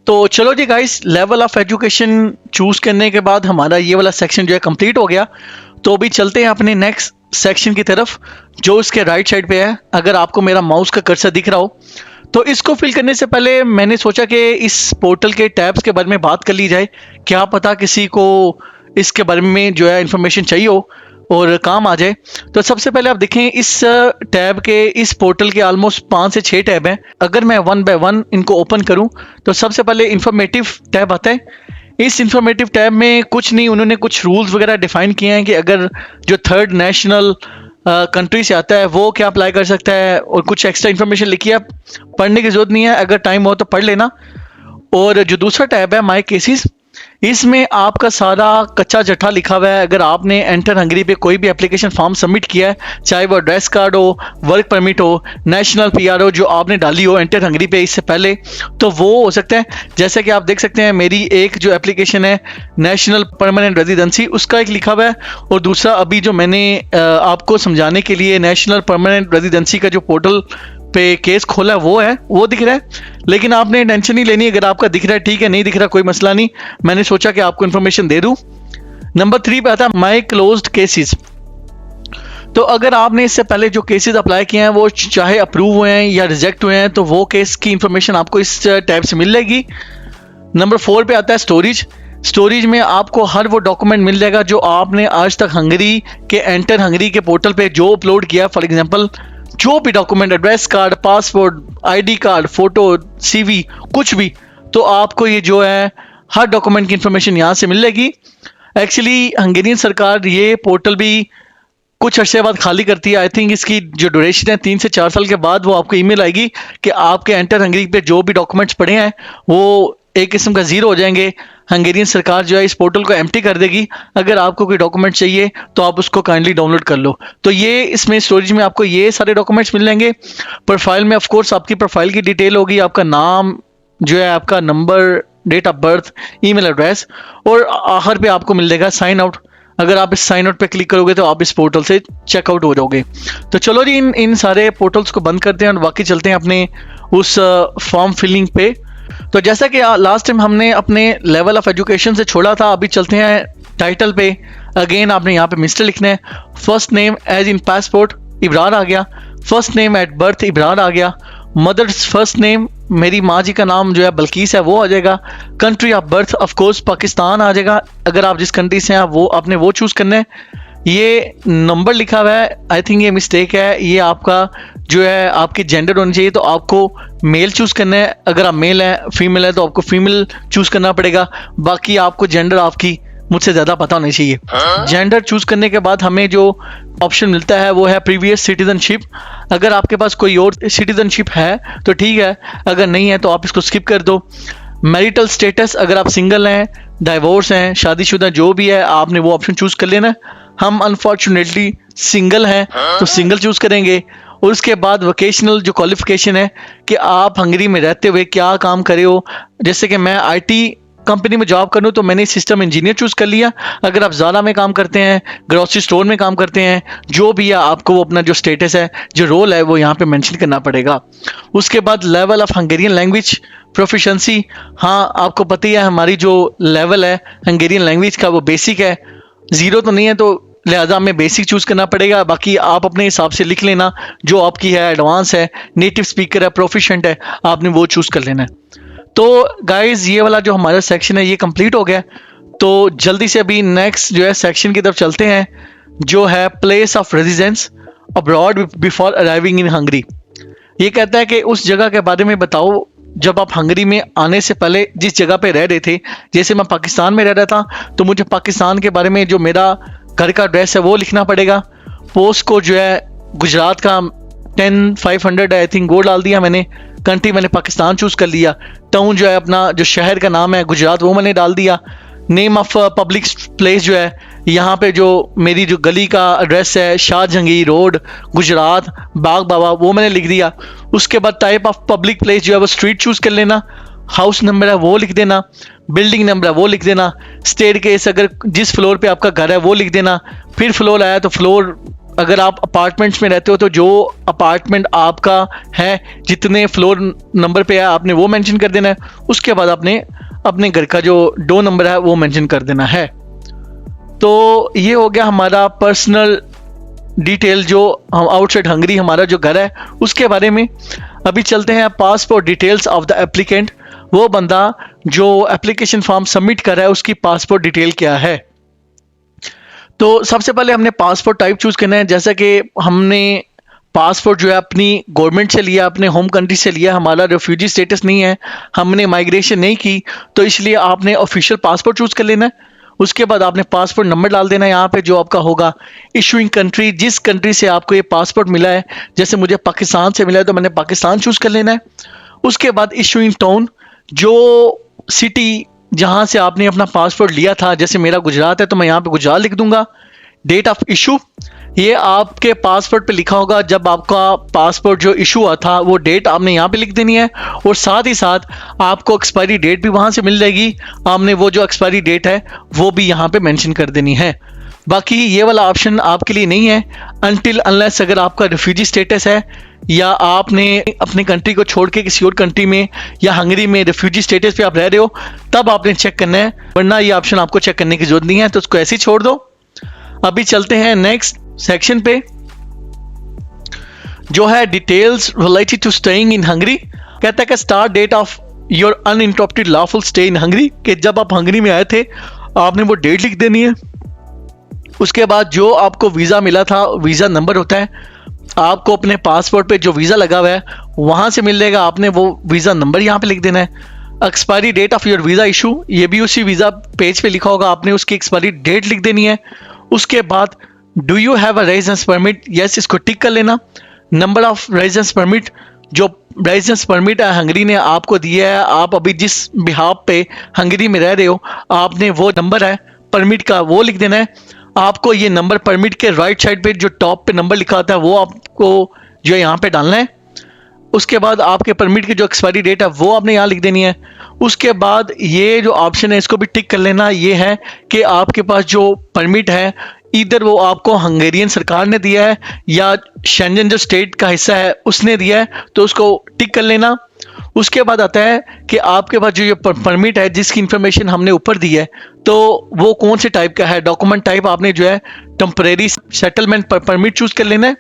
तो चलो जी guys, level of education choose करने के बाद हमारा ये वाला सेक्शन जो है कंप्लीट हो गया। तो अभी चलते हैं अपने नेक्स्ट सेक्शन की तरफ जो इसके राइट साइड पे है। अगर आपको मेरा माउस का कर्सर दिख रहा हो तो इसको फिल करने से पहले मैंने सोचा कि इस पोर्टल के टैब्स के बारे में बात कर ली जाए, क्या पता किसी को इसके बारे में जो है इन्फॉर्मेशन चाहिए हो। और काम आ जाए। तो सबसे पहले आप देखें इस टैब के, इस पोर्टल के ऑलमोस्ट 5 से 6 टैब हैं। अगर मैं वन बाय वन इनको ओपन करूं तो सबसे पहले इंफॉर्मेटिव टैब आता है। इस इंफॉर्मेटिव टैब में कुछ नहीं, उन्होंने कुछ रूल्स वगैरह डिफाइन किए हैं कि अगर जो थर्ड नेशनल कंट्री से आता है वो क्या अप्लाई कर सकता है, और कुछ एक्स्ट्रा इन्फॉर्मेशन लिखी है, पढ़ने की जरूरत नहीं है, अगर टाइम हो तो पढ़ लेना। और जो दूसरा टैब है माई केसेस, इसमें आपका सारा कच्चा जट्ठा लिखा हुआ है। अगर आपने एंटर हंगरी पे कोई भी एप्लीकेशन फॉर्म सबमिट किया है, चाहे वो एड्रेस कार्ड हो, वर्क परमिट हो, नेशनल पीआर हो, जो आपने डाली हो एंटर हंगरी पे इससे पहले, तो वो हो सकता है। जैसे कि आप देख सकते हैं मेरी एक जो एप्लीकेशन है नेशनल परमानेंट रेजिडेंसी, उसका एक लिखा हुआ है, और दूसरा अभी जो मैंने आपको समझाने के लिए नेशनल परमानेंट रेजिडेंसी का जो पोर्टल पे केस खोला वो है, वो दिख रहा है। लेकिन आपने टेंशन नहीं लेनी, अगर आपका दिख रहा है ठीक है, नहीं दिख रहा कोई मसला नहीं, मैंने सोचा कि आपको इन्फॉर्मेशन दे दूं। नंबर 3 पे आता है माई क्लोज्ड केसेस। तो अगर आपने इससे पहले जो केसेस अप्लाई किए हैं वो चाहे अप्रूव हुए हैं या रिजेक्ट हुए हैं, तो वो केस की इंफॉर्मेशन आपको इस टैब से मिल जाएगी। नंबर 4 पे आता है स्टोरेज। स्टोरेज में आपको हर वो डॉक्यूमेंट मिल जाएगा जो आपने आज तक हंगरी के एंटर हंगरी के पोर्टल पे जो अपलोड किया। फॉर एग्जांपल जो भी document, address card, passport, ID card, photo, CV, कुछ भी, तो आपको ये जो है हर डॉक्यूमेंट की इंफॉर्मेशन यहाँ से मिल जाएगी। एक्चुअली हंगेरियन सरकार ये पोर्टल भी कुछ अर्से बाद खाली करती है। आई थिंक इसकी जो ड्यूरेशन है 3 से 4 साल के बाद वो आपको ईमेल आएगी कि आपके एंटर हंगरी पे जो भी डॉक्यूमेंट्स पड़े हैं वो एक किस्म का जीरो हो जाएंगे। हंगेरियन सरकार जो है इस पोर्टल को एम्प्टी कर देगी। अगर आपको कोई डॉक्यूमेंट चाहिए तो आप उसको काइंडली डाउनलोड कर लो। तो ये इसमें स्टोरेज में आपको ये सारे डॉक्यूमेंट्स मिल जाएंगे। प्रोफाइल में ऑफ कोर्स आपकी प्रोफाइल की डिटेल होगी, आपका नाम जो है, आपका number, date of birth, email address, और आखिर पे आपको मिल जाएगा साइन आउट। अगर आप इस साइन आउट पे क्लिक करोगे तो आप इस पोर्टल से चेकआउट हो जाओगे। तो चलो जी, इन सारे पोर्टल्स को बंद करते हैं और बाकी चलते हैं अपने उस फॉर्म फिलिंग पे। तो जैसा कि लास्ट टाइम हमने अपने लेवल ऑफ एजुकेशन से छोड़ा था, अभी चलते हैं टाइटल पे। अगेन आपने यहाँ पे मिस्टर लिखना है। First name as in passport Ibrar आ गया, first name at birth Ibrar आ गया, मदर्स फर्स्ट नेम, मेरी माँ जी का नाम जो है बल्कीस है वो आ जाएगा। Country of birth of course Pakistan आ जाएगा। अगर आप जिस कंट्री से हैं वो आपने वो चूज़ करना है। ये नंबर लिखा हुआ है, आई थिंक ये मिस्टेक है, ये आपका जो है आपकी जेंडर होनी चाहिए, तो आपको मेल चूज़ करना है। अगर आप मेल है, फीमेल है, तो आपको फीमेल चूज़ करना पड़ेगा। बाकी आपको जेंडर आपकी मुझसे ज़्यादा पता होनी चाहिए। जेंडर चूज़ करने के बाद हमें जो ऑप्शन मिलता है वो है प्रीवियस सिटीजनशिप। अगर आपके पास कोई और सिटीजनशिप है तो ठीक है, अगर नहीं है तो आप इसको स्किप कर दो। मैरिटल स्टेटस, अगर आप सिंगल हैं, डाइवोर्स हैं, शादीशुदा, जो भी है, आपने वो ऑप्शन चूज़ कर लेना। हम अनफॉर्चुनेटली सिंगल हैं तो सिंगल चूज़ करेंगे। और उसके बाद वोकेशनल जो क्वालिफिकेशन है कि आप हंगरी में रहते हुए क्या काम करे हो। जैसे कि मैं आईटी कंपनी में जॉब करूँ तो मैंने सिस्टम इंजीनियर चूज़ कर लिया। अगर आप ज़ारा में काम करते हैं, ग्रोसरी स्टोर में काम करते हैं, जो भी है, आपको वो अपना जो स्टेटस है, जो रोल है, वो यहाँ पे मेंशन करना पड़ेगा। उसके बाद level of Hungarian language proficiency. हाँ, आपको पता ही है हमारी जो लेवल है हंगेरियन लैंग्वेज का वो बेसिक है, ज़ीरो तो नहीं है, तो लिहाजा हमें बेसिक चूज़ करना पड़ेगा। बाकी आप अपने हिसाब से लिख लेना, जो आपकी है, एडवांस है, नेटिव स्पीकर है, प्रोफिशेंट है, आपने वो चूज़ कर लेना है। तो गाइज ये वाला जो हमारा सेक्शन है ये कंप्लीट हो गया। तो जल्दी से अभी नेक्स्ट जो है सेक्शन की तरफ चलते हैं, जो है place of residence abroad before arriving in Hungary. ये कहता है कि उस जगह के बारे में बताओ जब आप हंगरी में आने से पहले जिस जगह पे रह रहे थे। जैसे मैं पाकिस्तान में रह रहा था तो मुझे पाकिस्तान के बारे में जो मेरा घर का एड्रेस है वो लिखना पड़ेगा। पोस्ट कोड जो है गुजरात का 10500 है, आई थिंक वो डाल दिया मैंने। कंट्री मैंने पाकिस्तान चूज़ कर लिया। टाउन जो है अपना जो शहर का नाम है गुजरात, वो मैंने डाल दिया। नेम ऑफ पब्लिक प्लेस जो है, यहाँ पे जो मेरी जो गली का एड्रेस है शाहजहांगीर रोड गुजरात बाग बाबा, वो मैंने लिख दिया। उसके बाद टाइप ऑफ पब्लिक प्लेस जो है वो स्ट्रीट चूज़ कर लेना। हाउस नंबर है वो लिख देना, बिल्डिंग नंबर है वो लिख देना, स्टेयर केस अगर जिस फ्लोर पे आपका घर है वो लिख देना। फिर फ्लोर आया तो फ्लोर, अगर आप अपार्टमेंट्स में रहते हो तो जो अपार्टमेंट आपका है जितने फ्लोर नंबर पे है आपने वो मेंशन कर देना है। उसके बाद आपने अपने घर का जो डोर नंबर है वो मेंशन कर देना है। तो ये हो गया हमारा पर्सनल डिटेल, जो हम आउटसाइड हंगरी हमारा जो घर है उसके बारे में। अभी चलते हैं passport details of the applicant. वो बंदा जो एप्लीकेशन फॉर्म सबमिट कर रहा है उसकी पासपोर्ट डिटेल क्या है। तो सबसे पहले हमने पासपोर्ट टाइप चूज करना है। जैसा कि हमने पासपोर्ट जो है अपनी गवर्नमेंट से लिया, अपने होम कंट्री से लिया, हमारा रेफ्यूजी स्टेटस नहीं है, हमने माइग्रेशन नहीं की, तो इसलिए आपने ऑफिशियल पासपोर्ट चूज कर लेना है। उसके बाद आपने पासपोर्ट नंबर डाल देना है यहाँ पे, जो आपका होगा इशूइंग कंट्री, जिस कंट्री से आपको ये पासपोर्ट मिला है। जैसे मुझे पाकिस्तान से मिला है तो मैंने पाकिस्तान चूज कर लेना है। उसके बाद इशूइंग टाउन, जो सिटी जहाँ से आपने अपना पासपोर्ट लिया था, जैसे मेरा गुजरात है तो मैं यहाँ पे गुजरात लिख दूंगा। डेट ऑफ इशू, ये आपके पासपोर्ट पे लिखा होगा जब आपका पासपोर्ट जो इशू हुआ था, वो डेट आपने यहाँ पे लिख देनी है। और साथ ही साथ आपको एक्सपायरी डेट भी वहाँ से मिल जाएगी, आपने वो जो एक्सपायरी डेट है वो भी यहाँ पे मेंशन कर देनी है। बाकी ये वाला ऑप्शन आपके लिए नहीं है अनटिल अनलेस अगर आपका रिफ्यूजी स्टेटस है या आपने अपनी कंट्री को छोड़ के किसी और कंट्री में या हंगरी में रिफ्यूजी स्टेटस पे आप रह रहे हो, तब आपने चेक करना है, वरना ये ऑप्शन आपको चेक करने की जरूरत नहीं है, तो उसको ऐसे ही छोड़ दो। अभी चलते हैं नेक्स्ट सेक्शन पे, जो है details related to staying in Hungary. कहता है कि start date of your uninterrupted lawful stay in Hungary, कि जब आप हंगरी में आए थे आपने वो डेट लिख देनी है। उसके बाद जो आपको वीज़ा मिला था, वीज़ा नंबर होता है, आपको अपने पासपोर्ट पे जो वीज़ा लगा हुआ है वहाँ से मिल जाएगा, आपने वो वीज़ा नंबर यहाँ पे लिख देना है। Expiry date of your visa issue, ये भी उसी वीज़ा पेज पे लिखा होगा, आपने उसकी एक्सपायरी डेट लिख देनी है। उसके बाद do you have a residence permit, yes इसको टिक कर लेना। नंबर ऑफ रेजिडेंस परमिट, जो रेजिडेंस परमिट है हंगरी ने आपको दिया है, आप अभी जिस बिहाफ पे हंगरी में रह रहे हो, आपने वो नंबर है परमिट का वो लिख देना है। आपको ये नंबर परमिट के राइट साइड पे जो टॉप पे नंबर लिखा होता है वो आपको जो है यहाँ पे डालना है। उसके बाद आपके परमिट की जो एक्सपायरी डेट है वो आपने यहाँ लिख देनी है। उसके बाद ये जो ऑप्शन है इसको भी टिक कर लेना, ये है कि आपके पास जो परमिट है इधर वो आपको हंगेरियन सरकार ने दिया है या शेंजन जो स्टेट का हिस्सा है उसने दिया है, तो उसको टिक कर लेना। उसके बाद आता है कि आपके पास जो ये परमिट है जिसकी इंफॉर्मेशन हमने ऊपर दी है, तो वो कौन से टाइप का है। डॉक्यूमेंट टाइप आपने जो है टेम्परेरी सेटलमेंट परमिट चूज कर लेना है।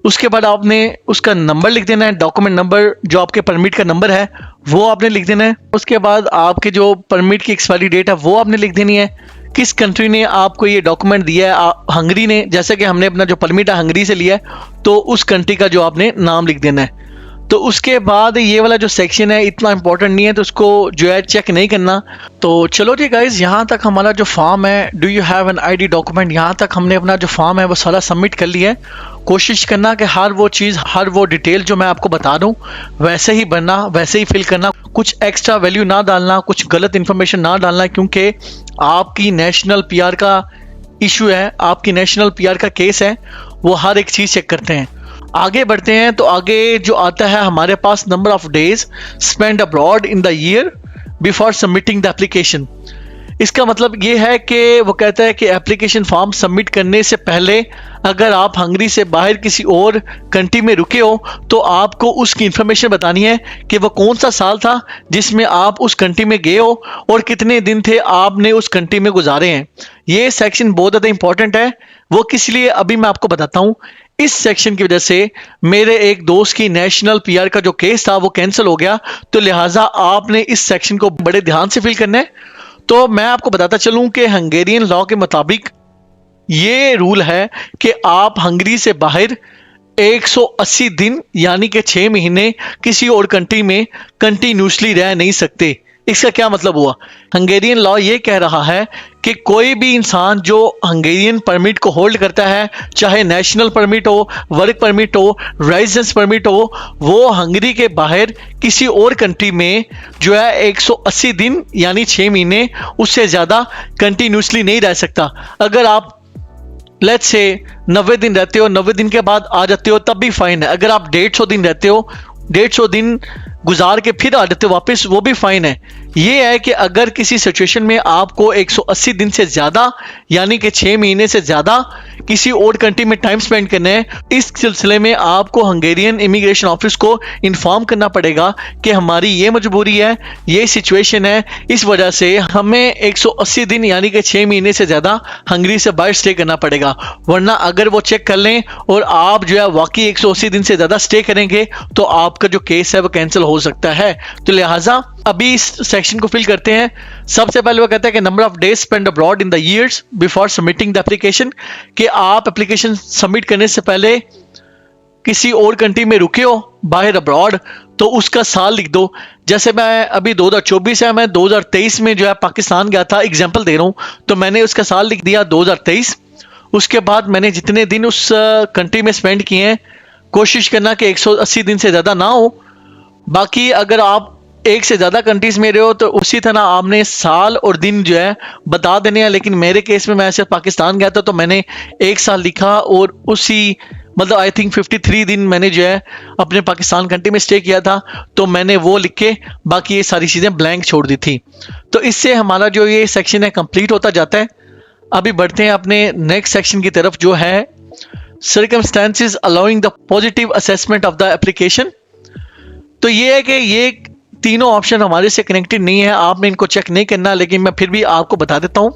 उसके बाद आपने उसका नंबर लिख देना है, डॉक्यूमेंट नंबर जो आपके परमिट का नंबर है वो आपने लिख देना है। उसके बाद आपके जो परमिट की एक्सपायरी डेट है वो आपने लिख देनी है। किस कंट्री ने आपको ये डॉक्यूमेंट दिया है, हंगरी ने, जैसे कि हमने अपना जो परमिट है हंगरी से लिया है, तो उस कंट्री का जो आपने नाम लिख देना है। तो उसके बाद ये वाला जो सेक्शन है इतना इंपॉर्टेंट नहीं है, तो उसको जो है चेक नहीं करना। तो चलो जी गाइज, यहाँ तक हमारा जो फॉर्म है do you have an ID document, यहाँ तक हमने अपना जो फॉर्म है वो सारा सबमिट कर लिया है। कोशिश करना कि हर वो चीज़, हर वो डिटेल जो मैं आपको बता दूँ वैसे ही भरना, वैसे ही फिल करना, कुछ एक्स्ट्रा वैल्यू ना डालना, कुछ गलत इन्फॉर्मेशन ना डालना, क्योंकि आपकी नेशनल पीआर का इशू है, आपकी नेशनल पीआर का केस है, वो हर एक चीज़ चेक करते हैं। आगे बढ़ते हैं तो आगे जो आता है हमारे पास number of days spend abroad in the year before submitting the application. इसका मतलब ये है कि वो कहता है कि एप्लीकेशन फॉर्म सबमिट करने से पहले अगर आप हंगरी से बाहर किसी और कंट्री में रुके हो तो आपको उसकी इंफॉर्मेशन बतानी है कि वो कौन सा साल था जिसमें आप उस कंट्री में गए हो और कितने दिन थे आपने उस कंट्री में गुजारे हैं। ये सेक्शन बहुत ज़्यादा इंपॉर्टेंट है। वो किस लिए अभी मैं आपको बताता हूँ। इस सेक्शन की वजह से मेरे एक दोस्त की नेशनल पीआर का जो केस था वो कैंसिल हो गया, तो लिहाजा आपने इस सेक्शन को बड़े ध्यान से फिल करना है। तो मैं आपको बताता चलूं कि हंगेरियन लॉ के मुताबिक ये रूल है कि आप हंगरी से बाहर 180 दिन यानी कि 6 महीने किसी और कंट्री में कंटिन्यूसली रह नहीं सकते। इसका क्या मतलब हुआ? हंगेरियन लॉ ये कह रहा है कि कोई भी इंसान जो हंगेरियन परमिट को होल्ड करता है, चाहे नेशनल परमिट हो, वर्क परमिट हो, रेजिडेंस परमिट हो, वो हंगरी के बाहर किसी और कंट्री में जो है 180 दिन यानी 6 महीने उससे ज़्यादा कंटिन्यूसली नहीं रह सकता। अगर आप लेट्स से 90 दिन रहते हो, 90 दिन के बाद आ जाते हो, तब भी फाइन है। अगर आप 150 दिन रहते हो, 150 दिन गुजार के फिर आ जाते हो वापस, वो भी फाइन है। ये है कि अगर किसी सिचुएशन में आपको 180 दिन से ज़्यादा यानी कि 6 महीने से ज़्यादा किसी और कंट्री में टाइम स्पेंड करना है, इस सिलसिले में आपको हंगेरियन इमिग्रेशन ऑफिस को इन्फॉर्म करना पड़ेगा कि हमारी ये मजबूरी है, ये सिचुएशन है, इस वजह से हमें 180 दिन यानी कि 6 महीने से ज़्यादा हंगरी से बाहर स्टे करना पड़ेगा। वरना अगर वो चेक कर लें और आप जो है वाकई 180 दिन से ज़्यादा स्टे करेंगे तो आपका जो केस है वो कैंसिल हो सकता है। तो लिहाजा अभी इस सेक्शन को फिल करते हैं। सबसे पहले वो कहता है कि number of days spend abroad in the years before submitting the application, कि आप एप्लीकेशन सबमिट करने से पहले किसी और कंट्री में रुके हो बाहर अब्रॉड, तो उसका साल लिख दो। जैसे मैं अभी 2024 है, मैं 2023 में जो है पाकिस्तान गया था, एग्जांपल दे रहा हूँ, तो मैंने उसका साल लिख दिया 2023। उसके बाद मैंने जितने दिन उस कंट्री में स्पेंड किए हैं, कोशिश करना कि 180 दिन से ज़्यादा ना हो। बाकी अगर आप एक से ज़्यादा कंट्रीज में रहे हो तो उसी तरह आपने साल और दिन जो है बता देने हैं। लेकिन मेरे केस में मैं सिर्फ पाकिस्तान गया था, तो मैंने 1 साल लिखा और उसी मतलब आई थिंक 53 दिन मैंने जो है अपने पाकिस्तान कंट्री में स्टे किया था, तो मैंने वो लिख के बाकी ये सारी चीज़ें ब्लैंक छोड़ दी थी। तो इससे हमारा जो ये सेक्शन है कंप्लीट होता जाता है। अभी बढ़ते हैं अपने नेक्स्ट सेक्शन की तरफ, जो है circumstances allowing the positive assessment of the application. तो ये है कि ये तीनों ऑप्शन हमारे से कनेक्टेड नहीं है, आपने इनको चेक नहीं करना, लेकिन मैं फिर भी आपको बता देता हूँ।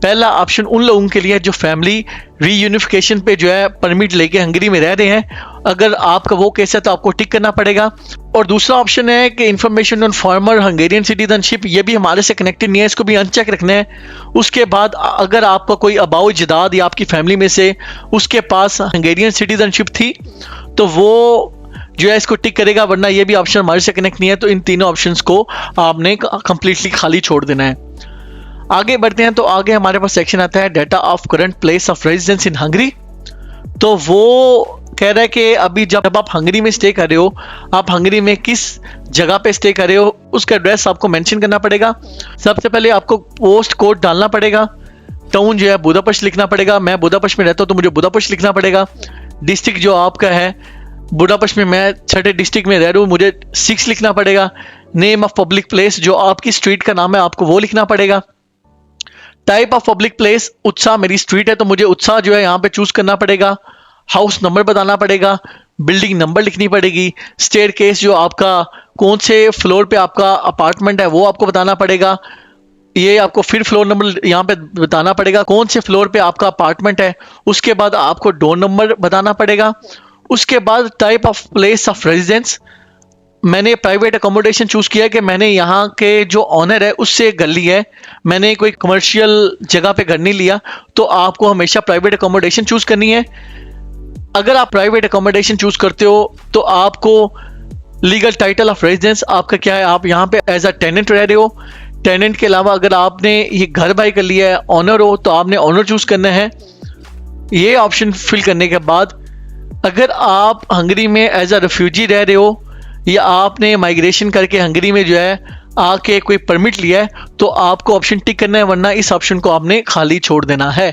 पहला ऑप्शन उन लोगों के लिए जो फैमिली रीयूनिफिकेशन पे जो है परमिट लेके हंगरी में रह रहे हैं, अगर आपका वो केस है तो आपको टिक करना पड़ेगा। और दूसरा ऑप्शन है कि information on farmer Hungarian citizenship, ये भी हमारे से कनेक्टेड नहीं है, इसको भी अनचेक रखना है। उसके बाद अगर आपका कोई अबाउ जदाद या आपकी फैमिली में से उसके पास हंगेरियन सिटीजनशिप थी, तो वो जो है इसको टिक करेगा, वरना ये भी ऑप्शन हमारे से कनेक्ट नहीं है। तो इन तीनों ऑप्शंस को आपने कंप्लीटली खाली छोड़ देना है। आगे बढ़ते हैं, तो आगे हमारे पास सेक्शन आता है data of current place of residence in Hungary. तो वो कह रहा है कि अभी जब आप हंगरी में स्टे कर रहे हो, आप हंगरी में किस जगह पे स्टे कर रहे हो उसका एड्रेस आपको मेंशन करना पड़ेगा। सबसे पहले आपको पोस्ट कोड डालना पड़ेगा। टाउन जो है बुदापेस्ट लिखना पड़ेगा। मैं बुदापेस्ट में रहता हूँ तो मुझे बुदापेस्ट लिखना पड़ेगा। डिस्ट्रिक्ट जो आपका है, बुडापेस्ट में मैं 6 डिस्ट्रिक्ट में रह रहा हूँ, मुझे 6 लिखना पड़ेगा। नेम ऑफ पब्लिक प्लेस, जो आपकी स्ट्रीट का नाम है, आपको वो लिखना पड़ेगा। टाइप ऑफ पब्लिक प्लेस, उत्साह मेरी स्ट्रीट है तो मुझे उत्साह जो है यहाँ पे चूज करना पड़ेगा। हाउस नंबर बताना पड़ेगा। बिल्डिंग नंबर लिखनी पड़ेगी। स्टेयर केस, जो आपका कौन से फ्लोर पे आपका अपार्टमेंट है वो आपको बताना पड़ेगा। ये आपको फिर फ्लोर नंबर यहाँ पे बताना पड़ेगा, कौन से फ्लोर पे आपका अपार्टमेंट है। उसके बाद आपको डोर नंबर बताना पड़ेगा। उसके बाद type of place of residence, मैंने प्राइवेट अकोमोडेशन चूज किया कि मैंने यहाँ के जो ऑनर है उससे घर लिया है, मैंने कोई कमर्शियल जगह पे घर नहीं लिया। तो आपको हमेशा प्राइवेट अकोमोडेशन चूज करनी है। अगर आप प्राइवेट अकोमोडेशन चूज करते हो तो आपको लीगल टाइटल ऑफ रेजिडेंस आपका क्या है, आप यहाँ पे एज अ टेनेंट रह रहे हो। टेनेंट के अलावा अगर आपने ये घर बाय कर लिया है, ऑनर हो, तो आपने ऑनर चूज करना है। ये ऑप्शन फिल करने के बाद अगर आप हंगरी में एज अ रेफ्यूजी रह रहे हो या आपने माइग्रेशन करके हंगरी में जो है आके कोई परमिट लिया है, तो आपको ऑप्शन टिक करना है, वरना इस ऑप्शन को आपने खाली छोड़ देना है।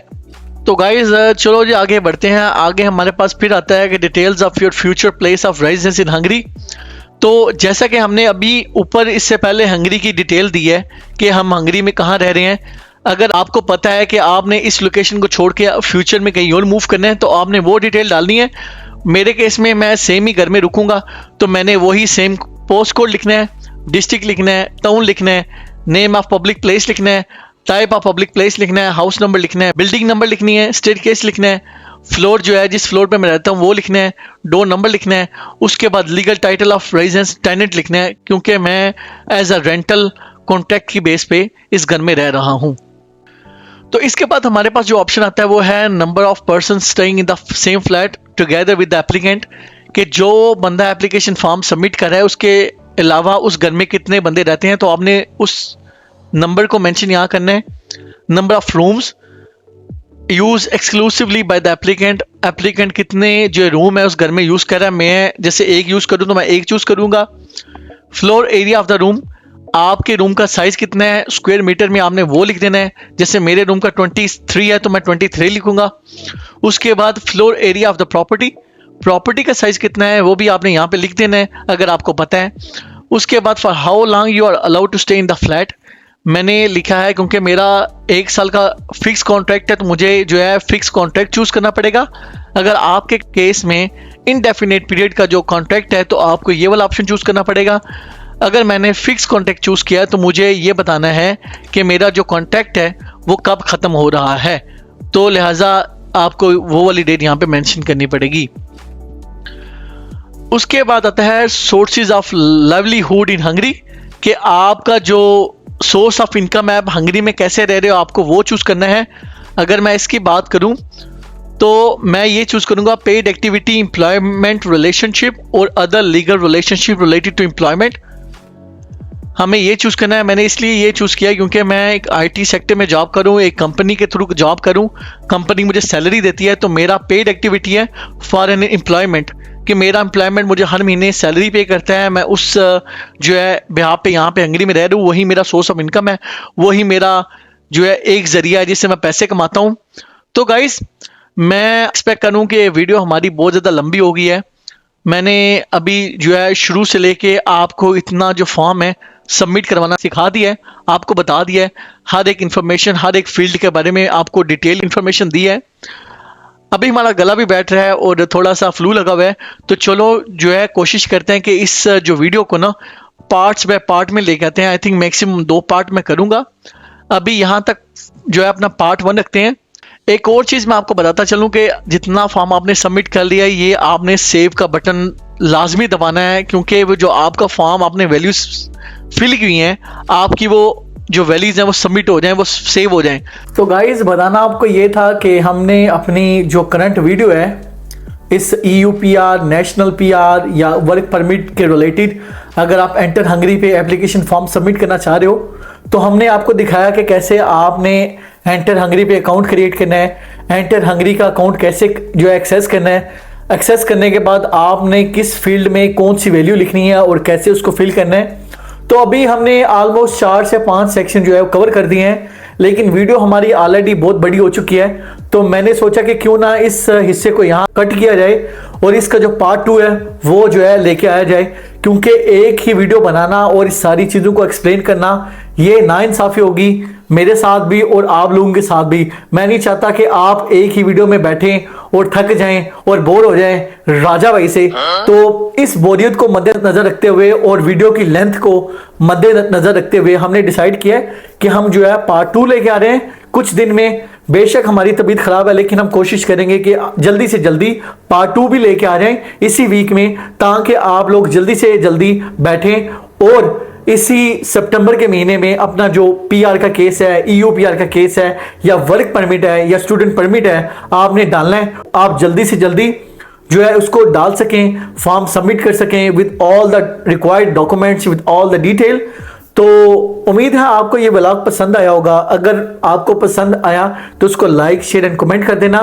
तो गाइज चलो जी आगे बढ़ते हैं। आगे हमारे पास फिर आता है कि details of your future place of residence in Hungary. तो जैसा कि हमने अभी ऊपर इससे पहले हंगरी की डिटेल दी है कि हम हंगरी में कहाँ रह रहे हैं। अगर आपको पता है कि आपने इस लोकेशन को छोड़ के फ्यूचर में कहीं और मूव करना है, तो आपने वो डिटेल डालनी है। मेरे केस में मैं सेम ही घर में रुकूंगा, तो मैंने वही सेम पोस्ट कोड लिखना है, डिस्ट्रिक्ट लिखना है, टाउन लिखना है, नेम ऑफ पब्लिक प्लेस लिखना है, टाइप ऑफ पब्लिक प्लेस लिखना है, हाउस नंबर लिखना है, बिल्डिंग नंबर लिखनी है, स्टेट केस लिखना है, फ्लोर जो है जिस फ्लोर पे मैं रहता हूँ वो लिखना है, डोर नंबर लिखना है। उसके बाद legal title of residence tenant लिखना है, क्योंकि मैं एज अ रेंटल कॉन्ट्रैक्ट की बेस पे इस घर में रह रहा हूँ। तो इसके बाद हमारे पास जो ऑप्शन आता है वो है number of person staying in the same flat together with the applicant, कि जो बंदा एप्लीकेशन फॉर्म सबमिट कर रहा है उसके अलावा उस घर में कितने बंदे रहते हैं, तो आपने उस नंबर को मेंशन यहाँ करना है। Number of rooms use exclusively by the applicant, applicant कितने जो रूम है उस घर में यूज कर रहा है, मैं जैसे एक यूज करूँ तो मैं एक चूज करूंगा। Floor area of the room, आपके रूम का साइज कितना है स्क्वायर मीटर में, आपने वो लिख देना है। जैसे मेरे रूम का 23 है तो मैं 23 लिखूंगा। उसके बाद floor area of the property, property का साइज कितना है वो भी आपने यहाँ पे लिख देना है अगर आपको पता है। उसके बाद for how long you are allowed to stay in the flat, मैंने लिखा है क्योंकि मेरा 1 साल का फिक्स कॉन्ट्रैक्ट है तो मुझे जो है फिक्स कॉन्ट्रैक्ट चूज करना पड़ेगा। अगर आपके केस में इनडेफिनेट पीरियड का जो कॉन्ट्रैक्ट है तो आपको ये वाला ऑप्शन चूज करना पड़ेगा। अगर मैंने फिक्स कॉन्ट्रैक्ट चूज किया तो मुझे ये बताना है कि मेरा जो कॉन्ट्रैक्ट है वो कब खत्म हो रहा है, तो लिहाजा आपको वो वाली डेट यहाँ पे मेंशन करनी पड़ेगी। उसके बाद आता है sources of livelihood in Hungary, कि आपका जो सोर्स ऑफ इनकम है, आप हंगरी में कैसे रह रहे हो, आपको वो चूज करना है। अगर मैं इसकी बात करूं तो मैं ये चूज करूंगा पेड एक्टिविटी, एम्प्लॉयमेंट रिलेशनशिप और other legal relationship related to employment. हमें ये चूज करना है। मैंने इसलिए ये चूज किया क्योंकि मैं एक आईटी सेक्टर में जॉब करूं, एक कंपनी के थ्रू जॉब करूं, कंपनी मुझे सैलरी देती है, तो मेरा पेड एक्टिविटी है फॉर एन एम्प्लॉयमेंट, कि मेरा एम्प्लॉयमेंट मुझे हर महीने सैलरी पे करता है। मैं उस जो है बिहार पे यहाँ पे हंगरी में रह रहा हूँ, वही मेरा सोर्स ऑफ इनकम है, वही मेरा जो है एक जरिया है जिससे मैं पैसे कमाता हूँ। तो गाइस, मैं एक्सपेक्ट करूँ कि वीडियो हमारी बहुत ज़्यादा लंबी हो गई है। मैंने अभी जो है शुरू से लेके आपको इतना जो फॉर्म है सबमिट करवाना सिखा दिया है, आपको बता दिया है, हर एक इंफॉर्मेशन, हर एक फील्ड के बारे में आपको डिटेल इंफॉर्मेशन दी है। अभी हमारा गला भी बैठ रहा है और थोड़ा सा फ्लू लगा हुआ है, तो चलो जो है कोशिश करते हैं कि इस जो वीडियो को ना पार्ट्स बाय पार्ट में लेके आते हैं। आई थिंक मैक्सिमम 2 पार्ट में करूँगा। अभी यहाँ तक जो है अपना पार्ट 1 रखते हैं। एक और चीज़ मैं आपको बताता चलूँ कि जितना फॉर्म आपने सबमिट कर लिया है, ये आपने सेव का बटन लाजमी दबाना है, क्योंकि वो जो आपका फॉर्म आपने वैल्यूज फिल की हैं, आपकी वो जो वैल्यूज हैं वो सबमिट हो जाएं, वो सेव हो जाएं। तो गाइज बताना आपको ये था कि हमने अपनी जो करंट वीडियो है इस EU PR, नेशनल PR या वर्क परमिट के रिलेटेड, अगर आप एंटर हंगरी पे एप्लीकेशन फॉर्म सबमिट करना चाह रहे हो, तो हमने आपको दिखाया कि कैसे आपने एंटर हंगरी पे अकाउंट क्रिएट करना है, एंटर हंगरी का अकाउंट कैसे जो है एक्सेस करना है, एक्सेस करने के बाद आपने किस फील्ड में कौन सी वैल्यू लिखनी है और कैसे उसको फिल करना है। तो अभी हमने ऑलमोस्ट 4 से 5 सेक्शन जो है वो कवर कर दिए हैं, लेकिन वीडियो हमारी ऑलरेडी बहुत बड़ी हो चुकी है, तो मैंने सोचा कि क्यों ना इस हिस्से को यहाँ कट किया जाए और इसका जो पार्ट 2 है वो जो है लेके आया जाए, क्योंकि एक ही वीडियो बनाना और इस सारी चीज़ों को एक्सप्लेन करना ये नाइंसाफ़ी होगी मेरे साथ भी और आप लोगों के साथ भी। मैं नहीं चाहता कि आप एक ही वीडियो में बैठें और थक जाएं और बोर हो जाएं राजा भाई से। तो इस बोरियत को मद्देनजर रखते हुए और वीडियो की लेंथ को मद्देनजर रखते हुए हमने डिसाइड किया कि हम जो है पार्ट 2 लेके आ रहे हैं कुछ दिन में। बेशक हमारी तबीयत खराब है, लेकिन हम कोशिश करेंगे कि जल्दी से जल्दी पार्ट 2 भी लेके आ जाएं इसी वीक में, ताकि आप लोग जल्दी से जल्दी बैठें और इसी सितंबर के महीने में अपना जो PR का केस है, EU PR का केस है या वर्क परमिट है या स्टूडेंट परमिट है, आपने डालना है। आप जल्दी से जल्दी जो है उसको डाल सकें, फॉर्म सबमिट कर सकें with all the required documents, with all the detail. तो उम्मीद है आपको ये व्लॉग पसंद आया होगा। अगर आपको पसंद आया तो उसको लाइक, शेयर एंड कमेंट कर देना।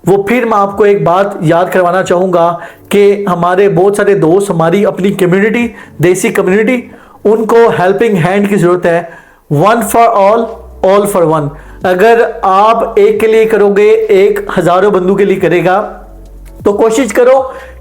वो फिर मैं आपको एक बात याद करवाना चाहूँगा कि हमारे बहुत सारे दोस्त, हमारी अपनी कम्युनिटी, देसी कम्युनिटी, उनको हेल्पिंग हैंड की जरूरत है। 1 फॉर ऑल फॉर 1। अगर आप एक के लिए करोगे, एक हजारों बंदों के लिए करेगा। तो कोशिश करो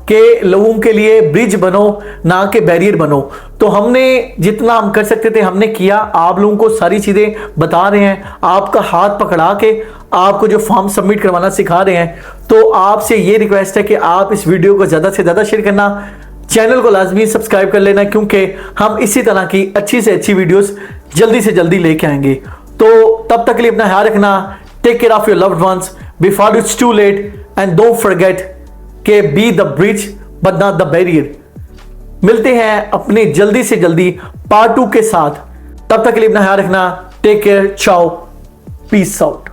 कि लोगों के लिए ब्रिज बनो, ना कि बैरियर बनो। तो हमने जितना हम कर सकते थे हमने किया, आप लोगों को सारी चीजें बता रहे हैं, आपका हाथ पकड़ा के आपको जो फॉर्म सबमिट करवाना सिखा रहे हैं। तो आपसे ये रिक्वेस्ट है कि आप इस वीडियो को ज्यादा से ज्यादा शेयर करना, चैनल को लाजमी सब्सक्राइब कर लेना, क्योंकि हम इसी तरह की अच्छी से अच्छी वीडियोस जल्दी से जल्दी लेके आएंगे। तो तब तक के लिए अपना ख्याल रखना। Take care of your loved ones before it's too late, and don't forget के be the bridge but not the barrier. मिलते हैं अपने जल्दी से जल्दी पार्ट 2 के साथ। तब तक के लिए अपना ख्याल रखना। टेक केयर, चाओ, पीस आउट।